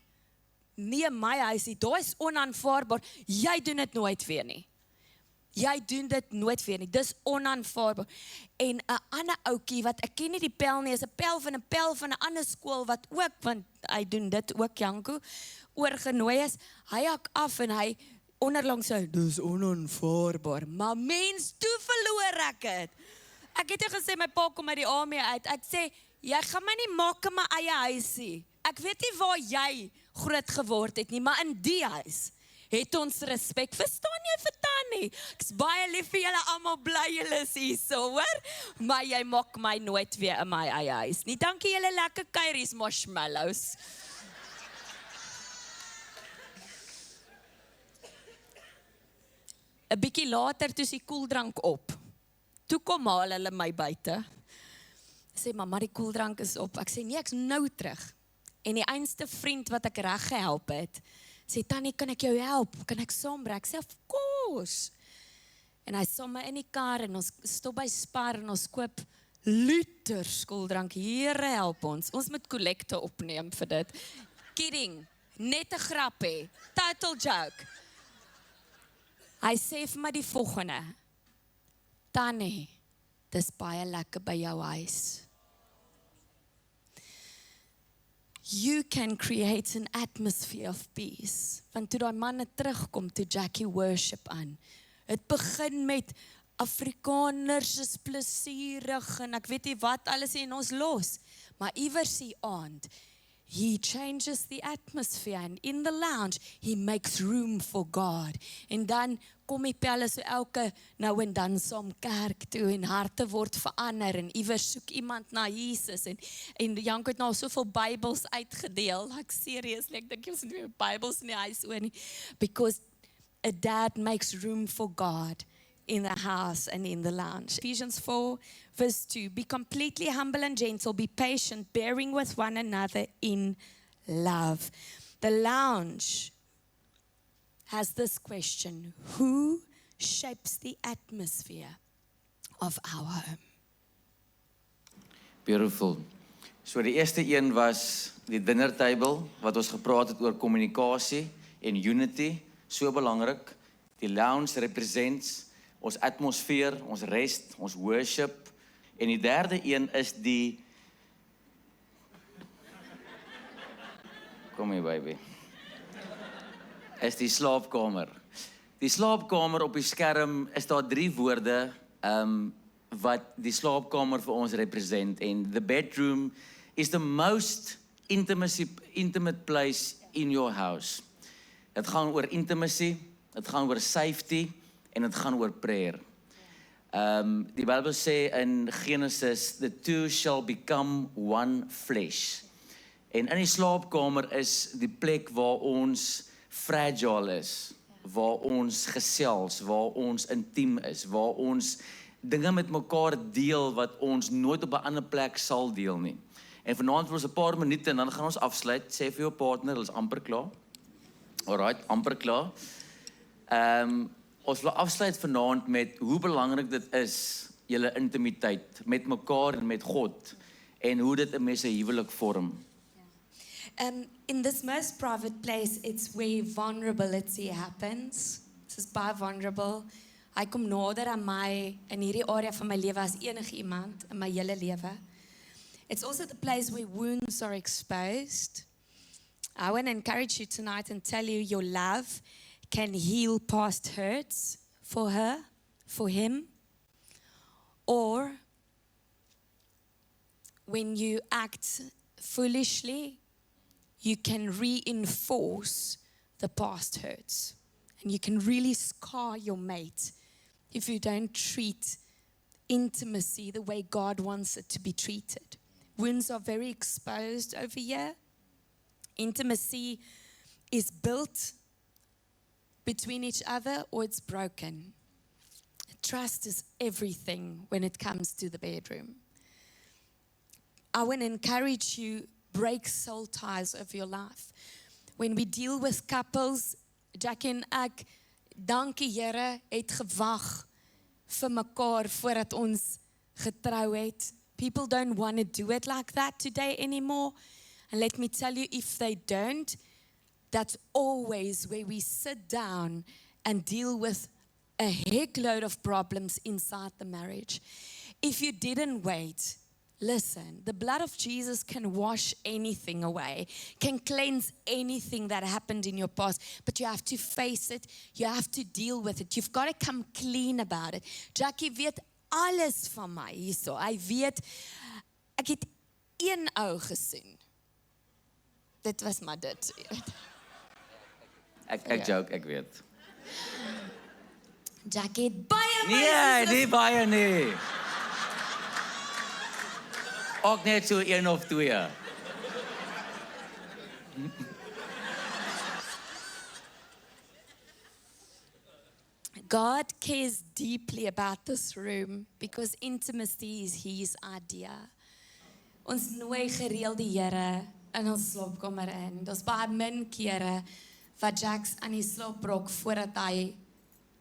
nee my huisie, daar is onaanvaarbaar, jy doen dit nooit weer nie. Jy doen dit nooit weer nie, dis onaanvaarbaar. En 'n ander ouetjie, wat ek ken nie die pel nie, is 'n pel van 'n ander skool, wat ook, want hy doen dit ook, Janko, oorgenooi is, hy hak af en hy onderlangs sê, dis onaanvaarbaar, maar mens, toe verloor ek het. Ek het gesê, my pa kom uit die army uit, ek sê, jy gaan my nie maak in my eie huisie. Ek weet nie waar jy groot geword het nie, maar in die huis het ons respek. Verstaan jy vir Tannie? Ek's baie lief vir julle almal, bly julle is hier so, hoor? Maar jy maak my nooit weer in my eie huis nie. Dankie julle lekker kuiries marshmallows. Een bietjie later, toe is die koeldrank op. Toe kom haal hulle my buite. Sê, mama, die koeldrank is op. Ek sê, nee, ek's nou terug. En die einste vriend wat ek reg gehelp het, sê, Tannie, kan ek jou help? Kan ek saambring? Ek sê, of course. En hy saam my in die kar en ons stop by Spar en ons koop liter skooldrank. Here help ons. Ons moet kollekte opneem vir dit. Kidding. Net 'n grappie. Total joke. Hy sê vir my die volgende. Tannie, dis baie lekker by jou huis. You can create an atmosphere of peace. Want toe die manne terugkom, toe Jackie worship aan. Het begin met Afrikaners is plesierig en ek weet nie wat alles en ons los. Maar iewers die aand, he changes the atmosphere and in the lounge, he makes room for God. En dan kom die pelle so elke nou en dan saam kerk toe en harte word verander en iewers soek iemand na Jesus en Janko het nou soveel Bybels uitgedeel, like seriously, ek dink jy ons het nie Bybels in die huis oor nie, because a dad makes room for God in the house and in the lounge. Ephesians 4 verse 2, be completely humble and gentle, be patient, bearing with one another in love. The lounge has this question, who shapes the atmosphere of our home? Beautiful. So die eerste een was die dinner table, wat ons gepraat het oor kommunikasie en unity, so belangrik. Die lounge represents ons atmosfeer, ons rest, ons worship. En die derde een is die, kom hier baby, is die slaapkamer. Die slaapkamer op die skerm is daar 3 woorde wat die slaapkamer vir ons represent. En the bedroom is the most intimate place in your house. Het gaan oor intimacy, het gaan oor safety en het gaan oor prayer. Die Bybel sê in Genesis, the two shall become one flesh. En in die slaapkamer is die plek waar ons fragile is, waar ons gesels, waar ons intiem is, waar ons dinge met mekaar deel wat ons nooit op 'n ander plek sal deel nie. En vanaand vir ons 'n paar minute en dan gaan ons afsluit. Sê vir jou partner, ons is amper klaar. Alright, amper klaar. Ons wil afsluit vanaand met hoe belangrik dit is, julle intimiteit met mekaar en met God, en hoe dit 'n mens se huwelik vorm. In this most private place, it's where vulnerability happens. Dit is baie vulnerable. Hy kom nader aan my in hierdie area van my lewe as enige iemand in my hele lewe. It's also the place where wounds are exposed. I want to encourage you tonight and tell you your love can heal past hurts for her, for him, or when you act foolishly, you can reinforce the past hurts. And you can really scar your mate if you don't treat intimacy the way God wants it to be treated. Wounds are very exposed over here. Intimacy is built between each other or it's broken. Trust is everything when it comes to the bedroom. I want to encourage you, break soul ties of your life. When we deal with couples, Jackie en ek, dankie Here, het gewag vir mekaar voordat ons getrou het. People don't want to do it like that today anymore. And let me tell you, if they don't, that's always where we sit down and deal with a heck load of problems inside the marriage. If you didn't wait, listen, the blood of Jesus can wash anything away, can cleanse anything that happened in your past, but you have to face it, you have to deal with it, you've got to come clean about it. Jackie weet alles van my hierso. Hy weet, ek het een ou gesien. Dit was maar dit. Ek joke, ek weet. Jackie het baie Nee, nie baie nie. Ook net so 1 of 2. God cares deeply about this room because intimacy is his idea. Ons nooi gereeld die Here in ons slaapkamer in. Daar's baie min kere wat Jax aan die slaap brok voordat hy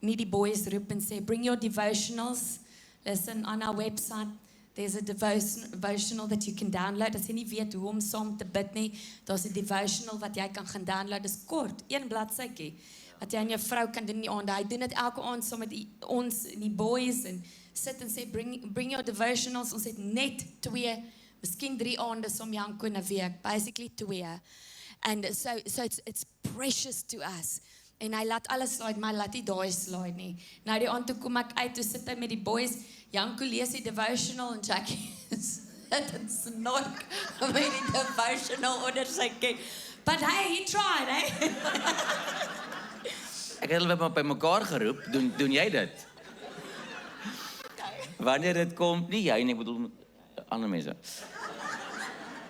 nie die boys roep en sê, bring your devotionals. Listen, on our website, there's a devotional that you can download. As jy nie weet hoe om saam te bid nie, daar's 'n devotional wat jy kan gaan download. Dis kort, 1 bladsytjie. Wat jy aan jou vrou kan doen in die aand. Hy doen dit elke aand saam met ons en die boys en sit en sê bring your devotionals. Ons het net 2, miskien 3 aande saam Janko in 'n week, basically 2. And so it's precious to us. En hy laat alles slide, maar hy laat nie daai slide nie. Nou die aand toe kom ek uit, toe sit hy met die boys, Janko lees die devotional en Jackie sit en snork met die devotional onder sy knie. But hey, he tried, eh? Ek het hulle by mekaar geroep, doen jy dit? Wanneer dit kom, nie jy nie, ek bedoel ander mense.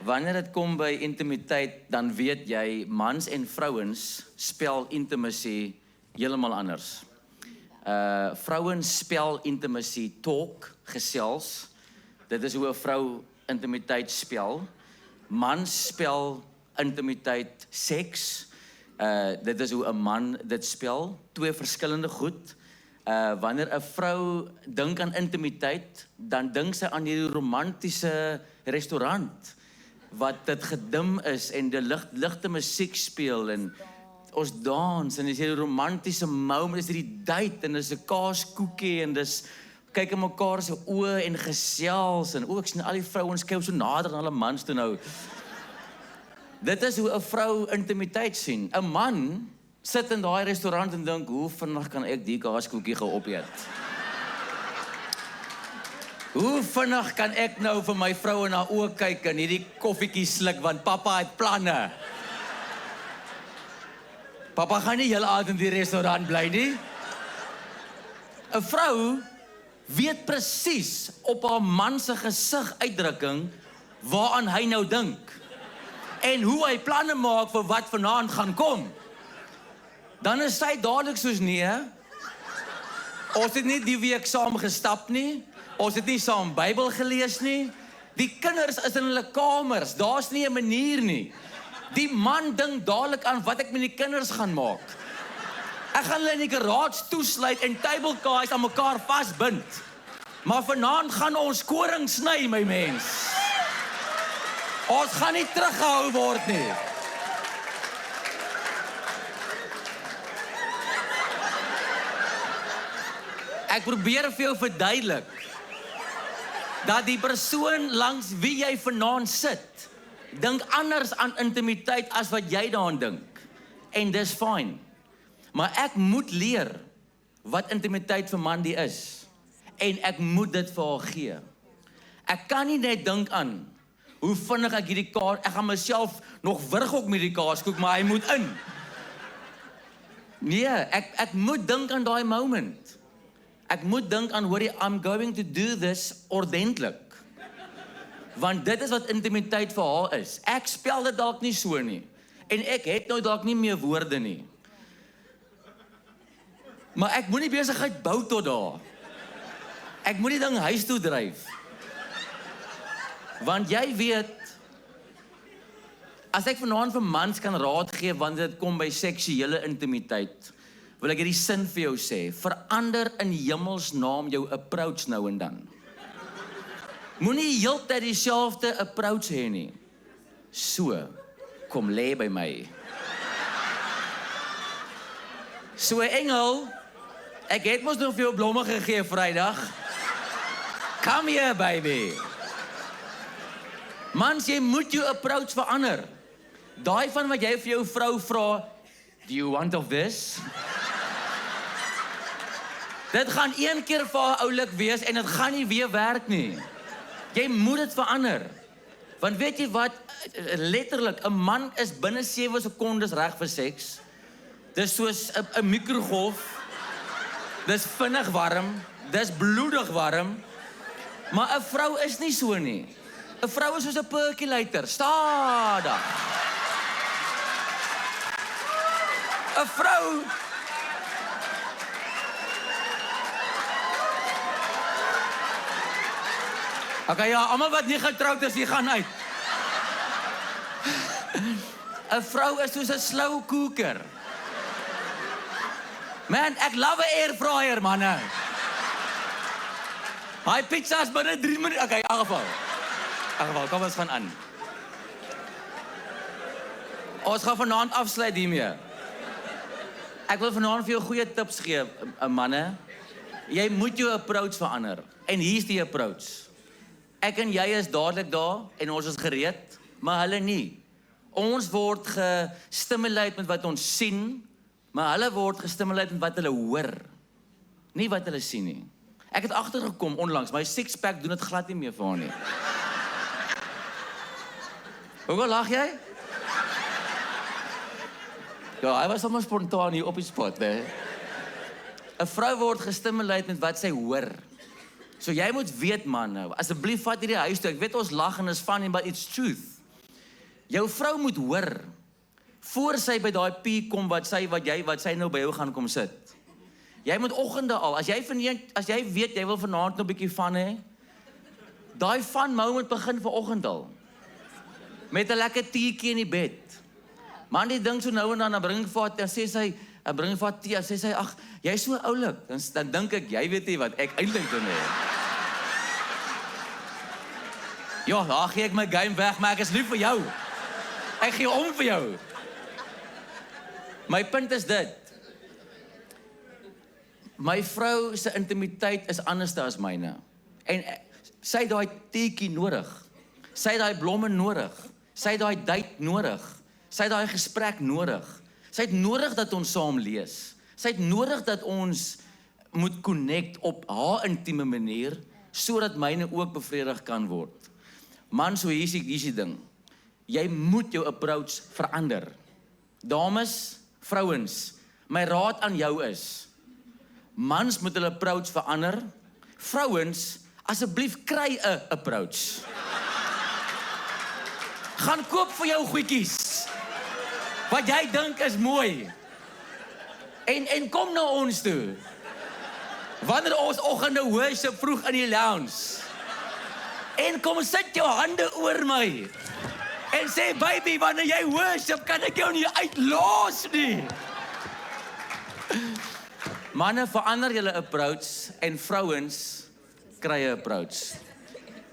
Wanneer dit kom by intimiteit, dan weet jy, mans en vrouens spel intimacy heeltemal anders. Vrouens spel intimacy talk, gesels. Dit is hoe 'n vrou intimiteit spel. Mans spel intimiteit seks. Dit is hoe 'n man dit spel. 2 verskillende goed. Wanneer 'n vrou dink aan intimiteit, dan dink sy aan hierdie romantiese restaurant wat dit gedim is en die ligte musiek speel en ons dans en dis hierdie romantiese moment, dis hierdie date en dis 'n kaaskoekie en dis kyk in mekaar se oë en gesels en ek sien al die vrouens kyk so nader aan hulle mans toe nou. Dit is hoe 'n vrou intimiteit sien. 'n Man sit in daai restaurant en dink, hoe vinnig kan ek die kaaskoekie gaan opeet? Hoe vinnig kan ek nou vir my vrou in haar oë kyk en hierdie koffietjie sluk want pappa het planne. Pappa gaan nie hele aand in die restaurant bly nie. 'n Vrou weet presies op haar man se gesig uitdrukking waaraan hy nou dink en hoe hy planne maak vir wat vanaand gaan kom. dan is sy dadelik soos nee. Ons het nie die week saam gestap nie. Ons het nie saam Bybel gelees nie. Die kinders is in hulle kamers. Daar's nie 'n manier nie. Die man dink dadelik aan wat ek met die kinders gaan maak. Ek gaan hulle in die garage toesluit en tablekaais aan mekaar vasbind. Maar vanaand gaan ons koring sny, my mens. Ons gaan nie teruggehou word nie. Ek probeer vir jou verduidelik dat die persoon langs wie jy vanaand sit, dink anders aan intimiteit as wat jy daaraan dink. En dis fyn. Maar ek moet leer wat intimiteit vir Mandy is. En ek moet dit vir haar gee. Ek kan nie net dink aan hoe vinnig ek hierdie kaas, ek gaan myself nog wurg met die kaaskoek, maar hy moet in. Nee, ek moet dink aan daai moment. Ek moet dink aan, hoorie, I'm going to do this ordentlik. Want dit is wat intimiteit vir haar is. Ek spel dit dalk nie so nie. En ek het nou dalk nie meer woorde nie. Maar ek moet nie besigheid bou tot daar. Ek moet die ding huis toe dryf. Want jy weet, as ek vanaand vir mans kan raad gee, wanneer dit kom by seksuele intimiteit, wil ek hierdie sin vir jou sê, verander in hemelsnaam jou approach nou en dan. Moenie heeltyd dieselfde approach hê nie. So, kom lê by my. So engel, ek het mos nog vir jou blomme gegee Vrydag. Come here, baby. Mans, jy moet jou approach verander. Daai van wat jy vir jou vrou vra, do you want of this? Dit gaan een keer vir haar oulik wees en dit gaan nie weer werk nie. Jy moet dit verander. Want weet jy wat, letterlik, 'n man is binne 7 sekondes reg vir seks. Dis soos 'n mikrogolf. Dis vinnig warm, dis bloedig warm. Maar 'n vrou is nie so nie. 'n Vrou is soos 'n percolator, stadig. 'n Vrou Okay, ja, almal wat nie getroud is, die gaan uit. 'n Vrou is soos 'n slow cooker. Man, ek love 'n air fryer, manne. Hy pizza's binne 3 minute. Okay, in geval, kom ons gaan aan. Ons gaan vanaand afsluit hiermee. Ek wil vanaand vir jou goeie tips gee, manne. Jy moet jou approach verander. En hier's die approach. Ek en jy is dadelik daar en ons is gereed, maar hulle nie. Ons word gestimuleer met wat ons sien, maar hulle word gestimuleer met wat hulle hoor. Nie wat hulle sien nie. Ek het agtergekom onlangs, my six-pack doen dit glad nie meer vir haar nie. Hoekom lag jy? Ja, hy was sommer spontaan hier op die spot, hè. 'n Vrou word gestimuleer met wat sy hoor. So jy moet weet, man, nou, asseblief vat hierdie huis toe. Ek weet ons lag en is funny, but it's truth. Jou vrou moet hoor voor sy by daai piek kom wat sy nou by jou gaan kom sit. Jy moet oggende al, as jy weet jy wil vanaand nog 'n bietjie van hê, daai fun moment begin vanoggend al. Met 'n lekker teetjie in die bed. Man, die ding so nou en dan bring vir haar, dan sê sy, bring vir haar tee, sê sy, ag, jy's so oulik. Dan dink ek, jy weet nie wat ek eintlik doen nie. Ja, daar gee ek my game weg, maar ek is lief vir jou. Ek gee om vir jou. My punt is dit. My vrou se intimiteit is anders as myne. En sy het daai teetjie nodig. Sy het daai blomme nodig. Sy het daai date nodig. Sy het daai gesprek nodig. Sy het nodig dat ons saam lees. Sy het nodig dat ons moet connect op haar intieme manier, sodat myne ook bevredig kan word. Man, so hier's die ding. Jy moet jou approach verander. Dames, vrouens, my raad aan jou is, mans moet hulle approach verander. Vrouens, asseblief kry 'n approach. Gaan koop vir jou goedjies wat jy dink is mooi. En kom na ons toe. Wanneer ons oggende worship vroeg in die lounge. En kom sit jou hande oor my. En sê, baby, wanneer jy worship, kan ek jou nie uitlos nie. Manne, verander julle approach en vrouens kry 'n approach.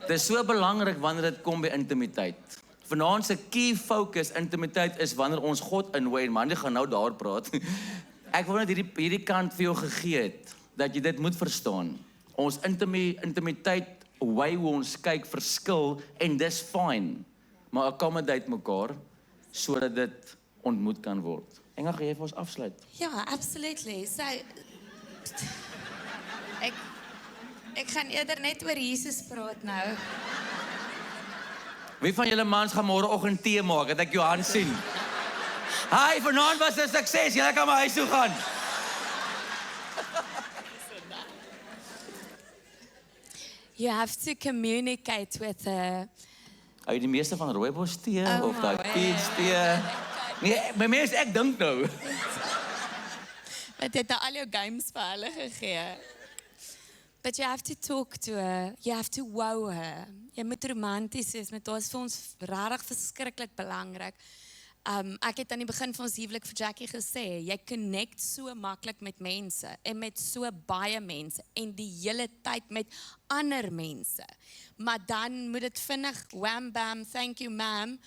Dit is so belangrik wanneer dit kom by intimiteit. Vanaand se key focus intimiteit is wanneer ons God inwy en man, jy gaan nou daar praat. Ek wil net hierdie kant vir jou gegee het, dat jy dit moet verstaan. Ons intimiteit, hoe ons kyk, verskil en dis fine. Maar accommodate mekaar, sodat dit ontmoet kan word. Enga, gaan jy vir ons afsluit? Ja, absolutely. So ek gaan eerder net oor Jesus praat nou. Wie van julle mans gaan môreoggend tee maak, dat ek jou hand sien? Hi, vanaand was 'n sukses, julle kan my huis toe gaan. You have to communicate with her. Hou jy die meeste van rooibos tee of daai peach tee? Nee, my mens, ek dink nou. Wat het al jou games vir hulle gegee? But you have to talk to her. You have to wow her. Jy moet romanties wees met haar. Dit is vir ons regtig verskriklik belangrik. Ek het aan die begin van ons huwelik vir Jackie gesê, jy connect so maklik met mense en met so baie mense en die hele tyd met ander mense. Maar dan moet dit vinnig, wham bam, thank you ma'am,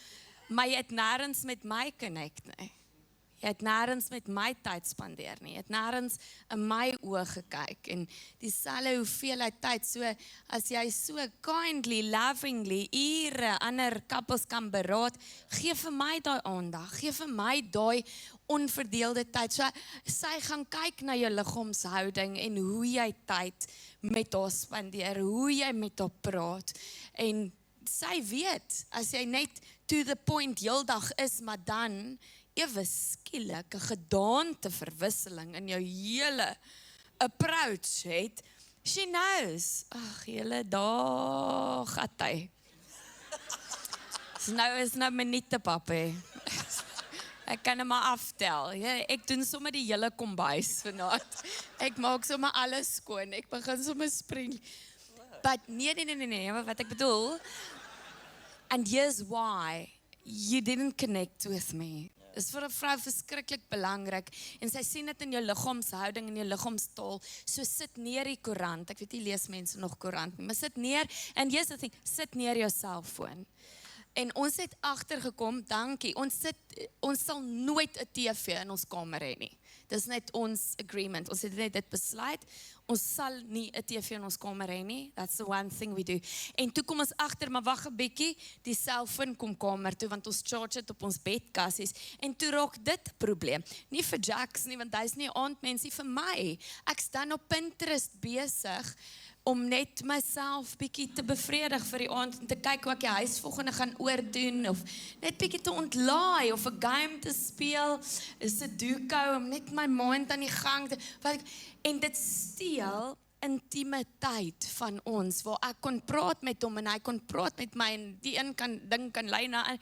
maar jy het nêrens met my connect nie. Jy het nêrens met my tyd spandeer nie. Jy het nêrens in my oë gekyk en dieselfde hoeveelheid tyd, so as jy so kindly, lovingly ure ander couples kan beraad, gee vir my daai aandag, gee vir my daai onverdeelde tyd. So sy gaan kyk na jou liggaamshouding en hoe jy tyd met haar spandeer, hoe jy met haar praat en sy weet as jy net to the point heeldag is, maar dan ewe skielik 'n gedaanteverwisseling in jou hele approach het, she knows, ag, julle daar gaan hy. Nou is nou minute, papi. Ek kan hom maar aftel. Ja, ek doen sommer die hele kombuis vanaand. Ek maak sommer alles skoon. Ek begin sommer spring. But nee, wat ek bedoel. And here's why you didn't connect with me. Is vir 'n vrou verskriklik belangrik en sy sien dit in jou liggaamshouding en jou liggaamstaal. So sit neer die koerant. Ek weet nie lees mense nog koerant nie, maar sit neer and here's the thing, sit neer jou selfoon. En ons het agtergekom, dankie. Ons sal nooit 'n TV in ons kamer hê nie. Dis net ons agreement. Ons het net dit besluit. Ons sal nie 'n TV in ons kamer hê nie. That's the one thing we do. En toe kom ons agter, maar wag 'n bietjie, die selfoon kom kamer toe want ons charge dit op ons bedkassies en toe raak dit 'n probleem. Nie vir Jax nie, want hy's nie 'n aandmens nie, vir my. Ek's dan op Pinterest besig om net myself bietjie te bevredig vir die aand en te kyk hoe ek die huis volgende gaan oordoen of net bietjie te ontlaai of 'n game te speel, 'n Sudoku om net my mind aan die gang te en dit steel intieme tyd van ons waar ek kon praat met hom en hy kon praat met my en die een ding kan lei na.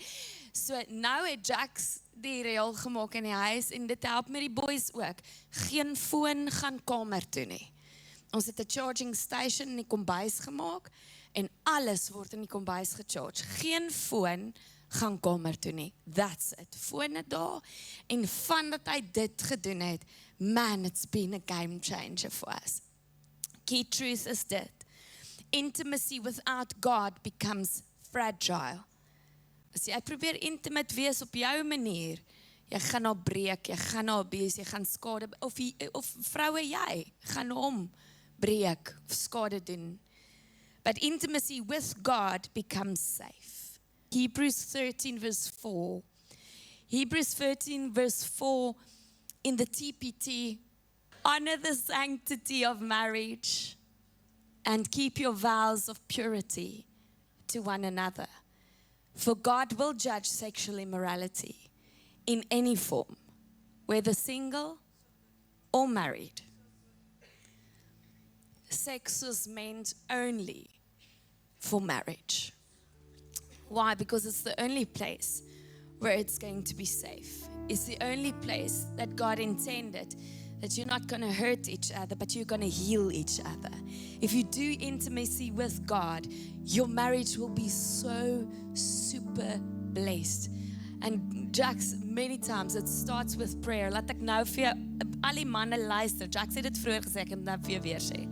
So nou het Jax die reël gemaak in die huis en dit help met die boys ook. Geen foon gaan kamer toe nie. Ons het 'n charging station in die kombuis gemaak en alles word in die kombuis gecharge. Geen foon gaan kamer toe nie. That's it. Fone daar en vandat hy dit gedoen het, man, it's been a game changer for us. Key truth is that intimacy without God becomes fragile. As jy probeer intimate wees op jou manier, jy gaan nou breek, jy gaan nou abuse, jy gaan skade of vroue jy gaan hom breek of skade doen. But intimacy with God becomes safe. Hebrews 13 verse 4. Hebrews 13 verse 4 in the TPT. Honor the sanctity of marriage and keep your vows of purity to one another. For God will judge sexual immorality in any form, whether single or married. Sex was meant only for marriage. Why? Because it's the only place where it's going to be safe. It's the only place that God intended that you're not going to hurt each other, but you're going to heal each other. If you do intimacy with God, your marriage will be so super blessed. And Jax, many times it starts with prayer. Laat ek nou vir al die manne luister. Jax het dit vroeër gesê, ek het nou vir jou weer sê.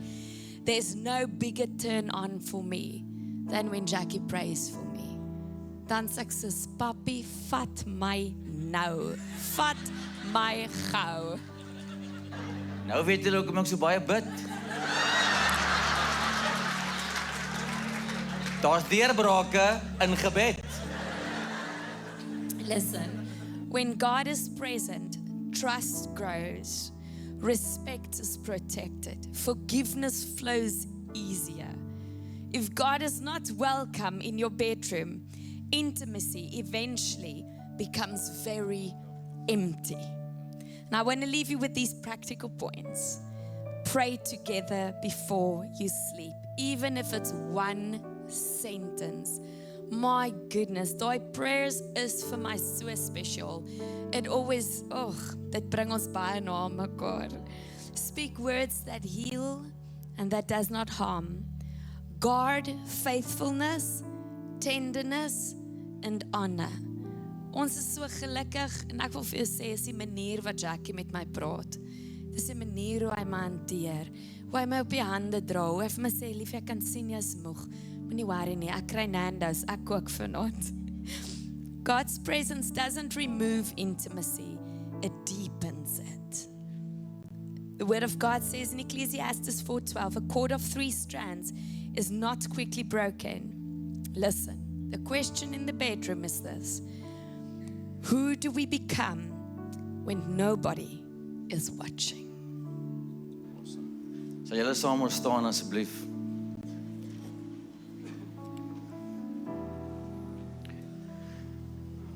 There's no bigger turn on for me than when Jackie prays for me. Dan sê ek soos, papi, vat my nou. Vat my gou. Nou weet julle hoekom ek so baie bid. Daar's deurbrake in gebed. Listen, when God is present, trust grows, respect is protected, forgiveness flows easier. If God is not welcome in your bedroom, intimacy eventually becomes very empty. Now, I want to leave you with these practical points. Pray together before you sleep, even if it's one sentence. My goodness, daai prayers is vir my so special. It always, dit bring ons baie na mekaar. Speak words that heal and that does not harm. Guard faithfulness, tenderness and honor. Ons is so gelukkig en ek wil vir jou sê, is die manier wat Jackie met my praat. Dis die manier hoe hy my hanteer, hoe hy my op die hande dra, hoe hy vir my sê, lief, ek kan sien jy is moeg. Moenie worry nie, ek kry Nando's, ek kook vanaand. God's presence doesn't remove intimacy, it deepens it. The word of God says in Ecclesiastes 4:12, a cord of 3 strands is not quickly broken. Listen, the question in the bedroom is this: who do we become when nobody is watching? Sal julle saam staan asseblief?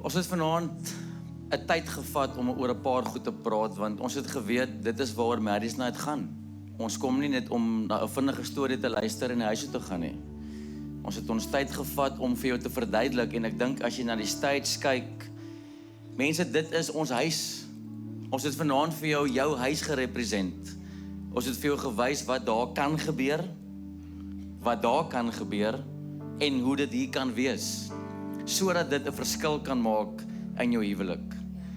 Ons het vanaand 'n tyd gevat om oor 'n paar goed te praat, want ons het geweet dit is waaroor Marriage Night gaan. Ons kom nie net om na 'n vinnige storie te luister en huis toe te gaan nie. Ons het ons tyd gevat om vir jou te verduidelik, en ek dink as jy na die stage kyk, mense, dit is ons huis. Ons het vanaand vir jou huis gerepresent. Ons het vir jou gewys wat daar kan gebeur, en hoe dit hier kan wees, sodat dit 'n verskil kan maak in jou huwelik.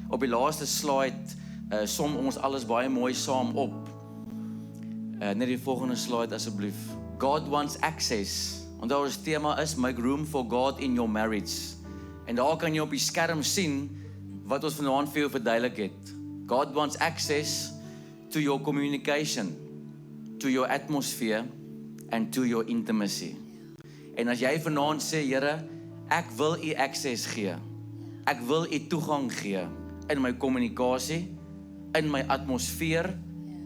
Op die laaste slide som ons alles baie mooi saam op. Net die volgende slide asseblief. God wants access. Onthou ons tema is make room for God in your marriage. En daar kan jy op die skerm sien wat ons vanaand vir jou verduidelik het. God wants access to your communication, to your atmosphere and to your intimacy. En as jy vanaand sê, Here, ek wil u access gee. Ek wil u toegang gee in my kommunikasie, in my atmosfeer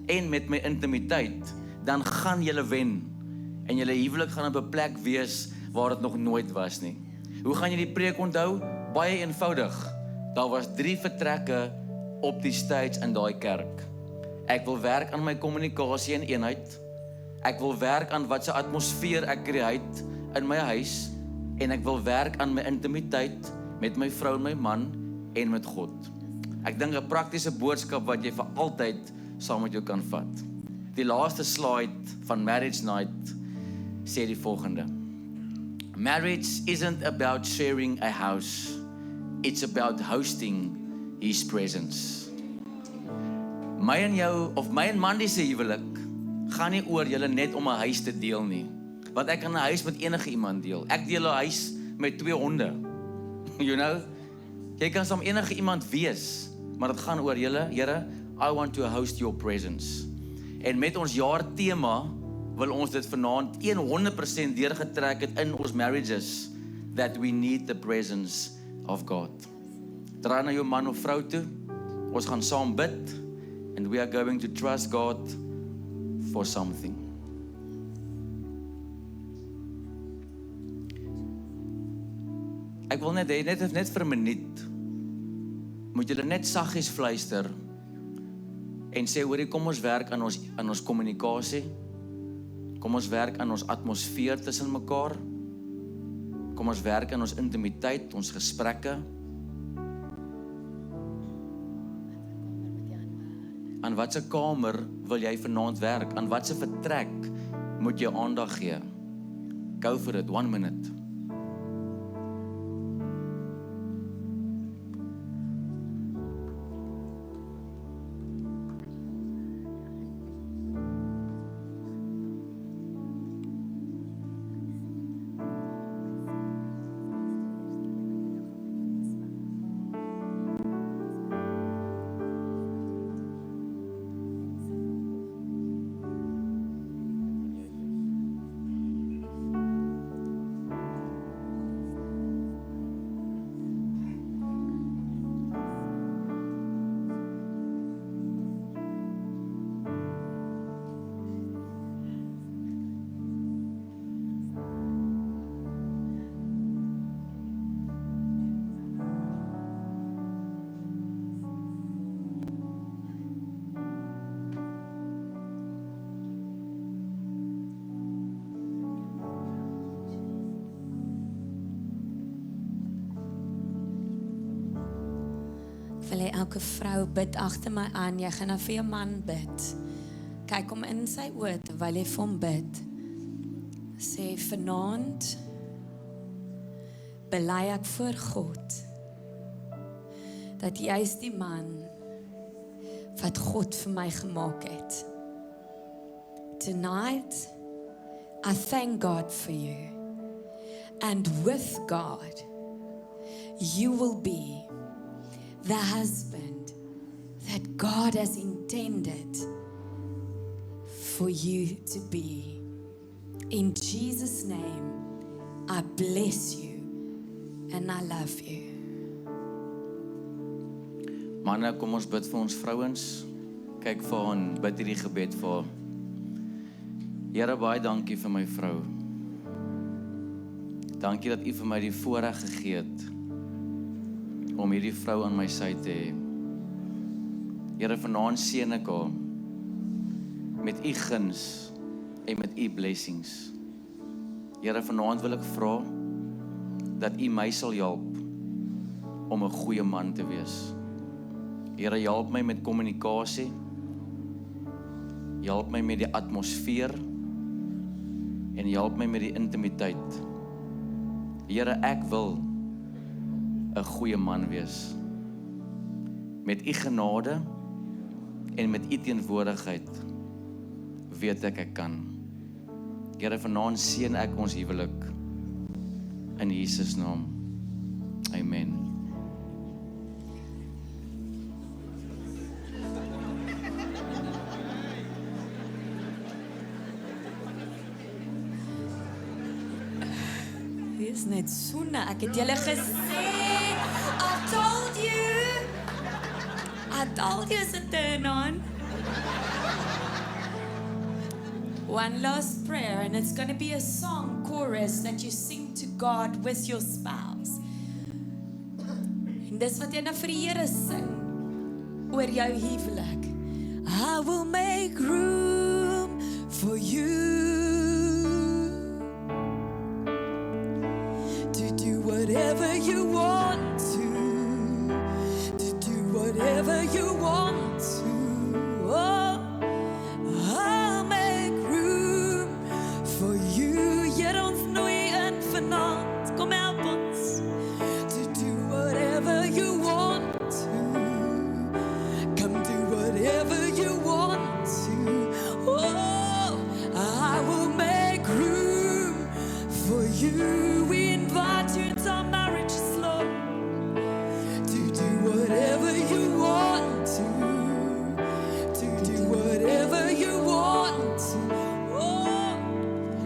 en met my intimiteit, dan gaan julle wen. En julle huwelik gaan op 'n plek wees waar dit nog nooit was nie. Hoe gaan jy die preek onthou? Baie eenvoudig. Daar was 3 vertrekke op die stage in daai kerk. Ek wil werk aan my kommunikasie en eenheid. Ek wil werk aan wat se atmosfeer ek create in my huis. En ek wil werk aan my intimiteit met my vrou en my man en met God. Ek dink 'n praktiese boodskap wat jy vir altyd saam met jou kan vat. Die laaste slide van Marriage Night sê die volgende: Marriage isn't about sharing a house. It's about hosting His presence. My en jou, of my en Mandy se huwelik, gaan nie oor julle net om 'n huis te deel nie. Want ek kan 'n huis met enige iemand deel. Ek deel 'n huis met 2 honde. You know? Jy kan saam enige iemand wees, maar dit gaan oor julle, Here, I want to host your presence. En met ons jaar tema wil ons dit vanaand 100% deurgetrek het in ons marriages, that we need the presence of God. Draai na jou man of vrou toe. Ons gaan saam bid, and we are going to trust God for something. Ek wil net vir 'n minuut, moet julle net saggies fluister en sê, hoorie, kom ons werk aan ons kommunikasie, kom ons werk aan ons atmosfeer tussen mekaar, kom ons werk aan ons intimiteit, ons gesprekke. Aan watse kamer wil jy vanaand werk? Aan watse vertrek moet jy aandag gee? Go for it, 1 minute. Wil hy elke vrou bid agter my aan, jy gaan nou vir jou man bid. Kyk hom in sy oë terwyl jy vir hom bid. Sê vanaand bely ek voor God dat jy is die man wat God vir my gemaak het. Tonight I thank God for you, and with God you will be the husband that God has intended for you to be. In Jesus' name, I bless you and I love you. Manne, kom ons bid vir ons vrouens. Kyk vir haar en bid hierdie gebed vir haar. Here, baie dankie vir my vrou. Dankie dat U vir my die voorreg gegee het om hierdie vrou aan my sy te hê. Here, vanaand seën ek haar met U guns en met U blessings. Here, vanaand wil ek vra dat U my sal help om 'n goeie man te wees. Here, help my met kommunikasie. Help my met die atmosfeer en help my met die intimiteit. Here, ek wil 'n goeie man wees. Met U genade en met U teenwoordigheid weet ek kan. Here, vanaand seën ek ons huwelik in Jesus naam. Amen. Dit is net sonne, ek het julle gesê. I told you it's a turn on. One last prayer, and it's going to be a song chorus that you sing to God with your spouse. En dis wat jy nou vir die Here sing oor jou huwelik. I will make room for you to do whatever you want to do whatever you want to. Oh, I'll make room for you. Jy ons nooi in vanaand, kom help ons to do whatever you want to. Come do whatever you want to. Oh, I will make room for you. We invite you into our marriages, Lord, to do whatever you want to do whatever you want to. Oh,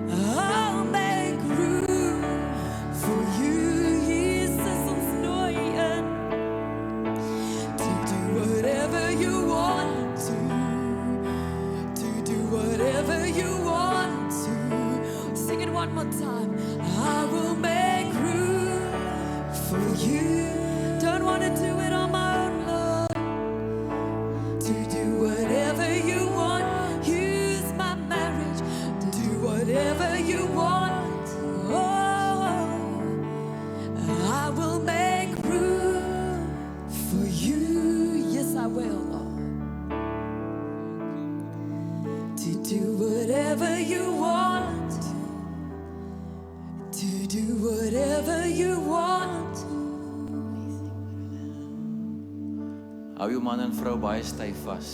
I'll make room for you. Jesus, ons nooi in to do whatever you want to do whatever you want to. Sing it one more time. I will make room for you. Don't want to do it on my own, Lord. To do whatever you want. Use my marriage to do whatever you want. Oh, I will make room for you. Yes, I will, Lord. whatever you want. To do whatever you want. Hou jou man en vrou baie styf vas.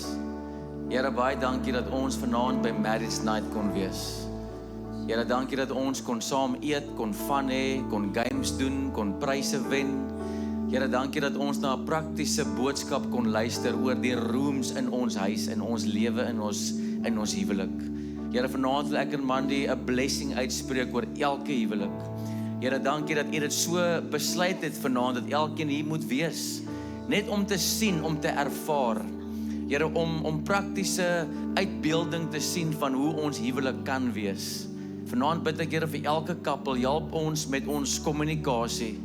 Here, baie dankie dat ons vanaand by Marriage Night kon wees. Here, dankie dat ons kon saam eet, kon fun hê, kon games doen, kon pryse wen. Here, dankie dat ons na 'n praktiese boodskap kon luister oor die rooms in ons huis, in ons lewe, in ons huwelik. Here, vanaand wil ek en Mandy 'n blessing uitspreek oor elke huwelik. Here, dankie dat U dit so besluit het vanaand dat elkeen hier moet wees, net om te sien, om te ervaar. Here, om praktiese uitbeelding te sien van hoe ons huwelik kan wees. Vanaand bid ek, Here, vir elke koppel, help ons met ons kommunikasie.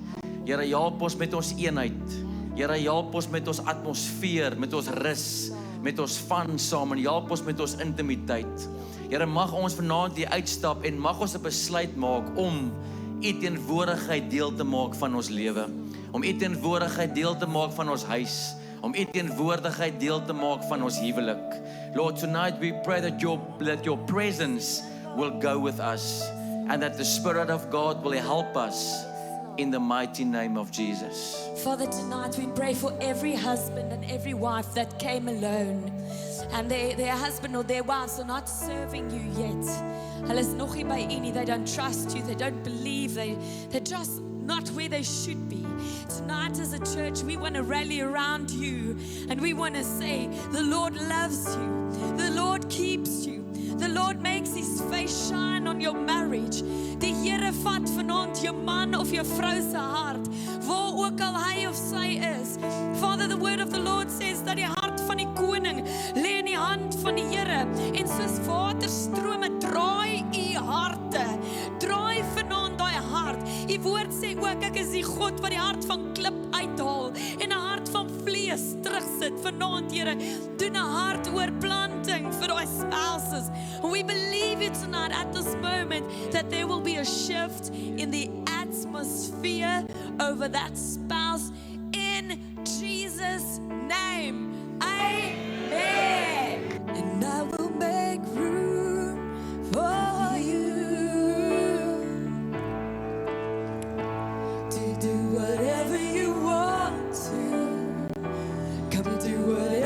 Here, help ons met ons eenheid. Here, help ons met ons atmosfeer, met ons rus, met ons fun saam en help ons met ons intimiteit. Here, mag ons vanaand hier uitstap en mag ons 'n besluit maak om U teenwoordigheid deel te maak van ons lewe, om U teenwoordigheid deel te maak van ons huis, om U teenwoordigheid deel te maak van ons huwelik. Lord, tonight we pray that your presence will go with us and that the Spirit of God will help us in the mighty name of Jesus. Father, tonight we pray for every husband and every wife that came alone and their husband or their wives are not serving you yet. Hulle is nog nie by U nie. They don't trust you, they don't believe, they're just not where they should be. Tonight as a church, we want to rally around you and we want to say, the Lord loves you, the Lord keeps you, the Lord makes His face shine on your marriage. Die Here vat vanaand jou man of jou vrou se hart, waar ook al hy of sy is. Father, the word of the Lord says dat die hart van die koning lê in die hand van die Here en soos waterstrome draai U harte. Draai vanaand daai hart. U woord sê ook, ek is die God wat die hart van klip uithaal en 'n hart van vlees terugsit. Vanaand, Here, doen 'n hartoorplanting vir daai spouses. We believe it tonight at this moment that there will be a shift in the atmosphere over that spouse in Jesus' name. Amen. And I will make room for you to do whatever you want to. Come do whatever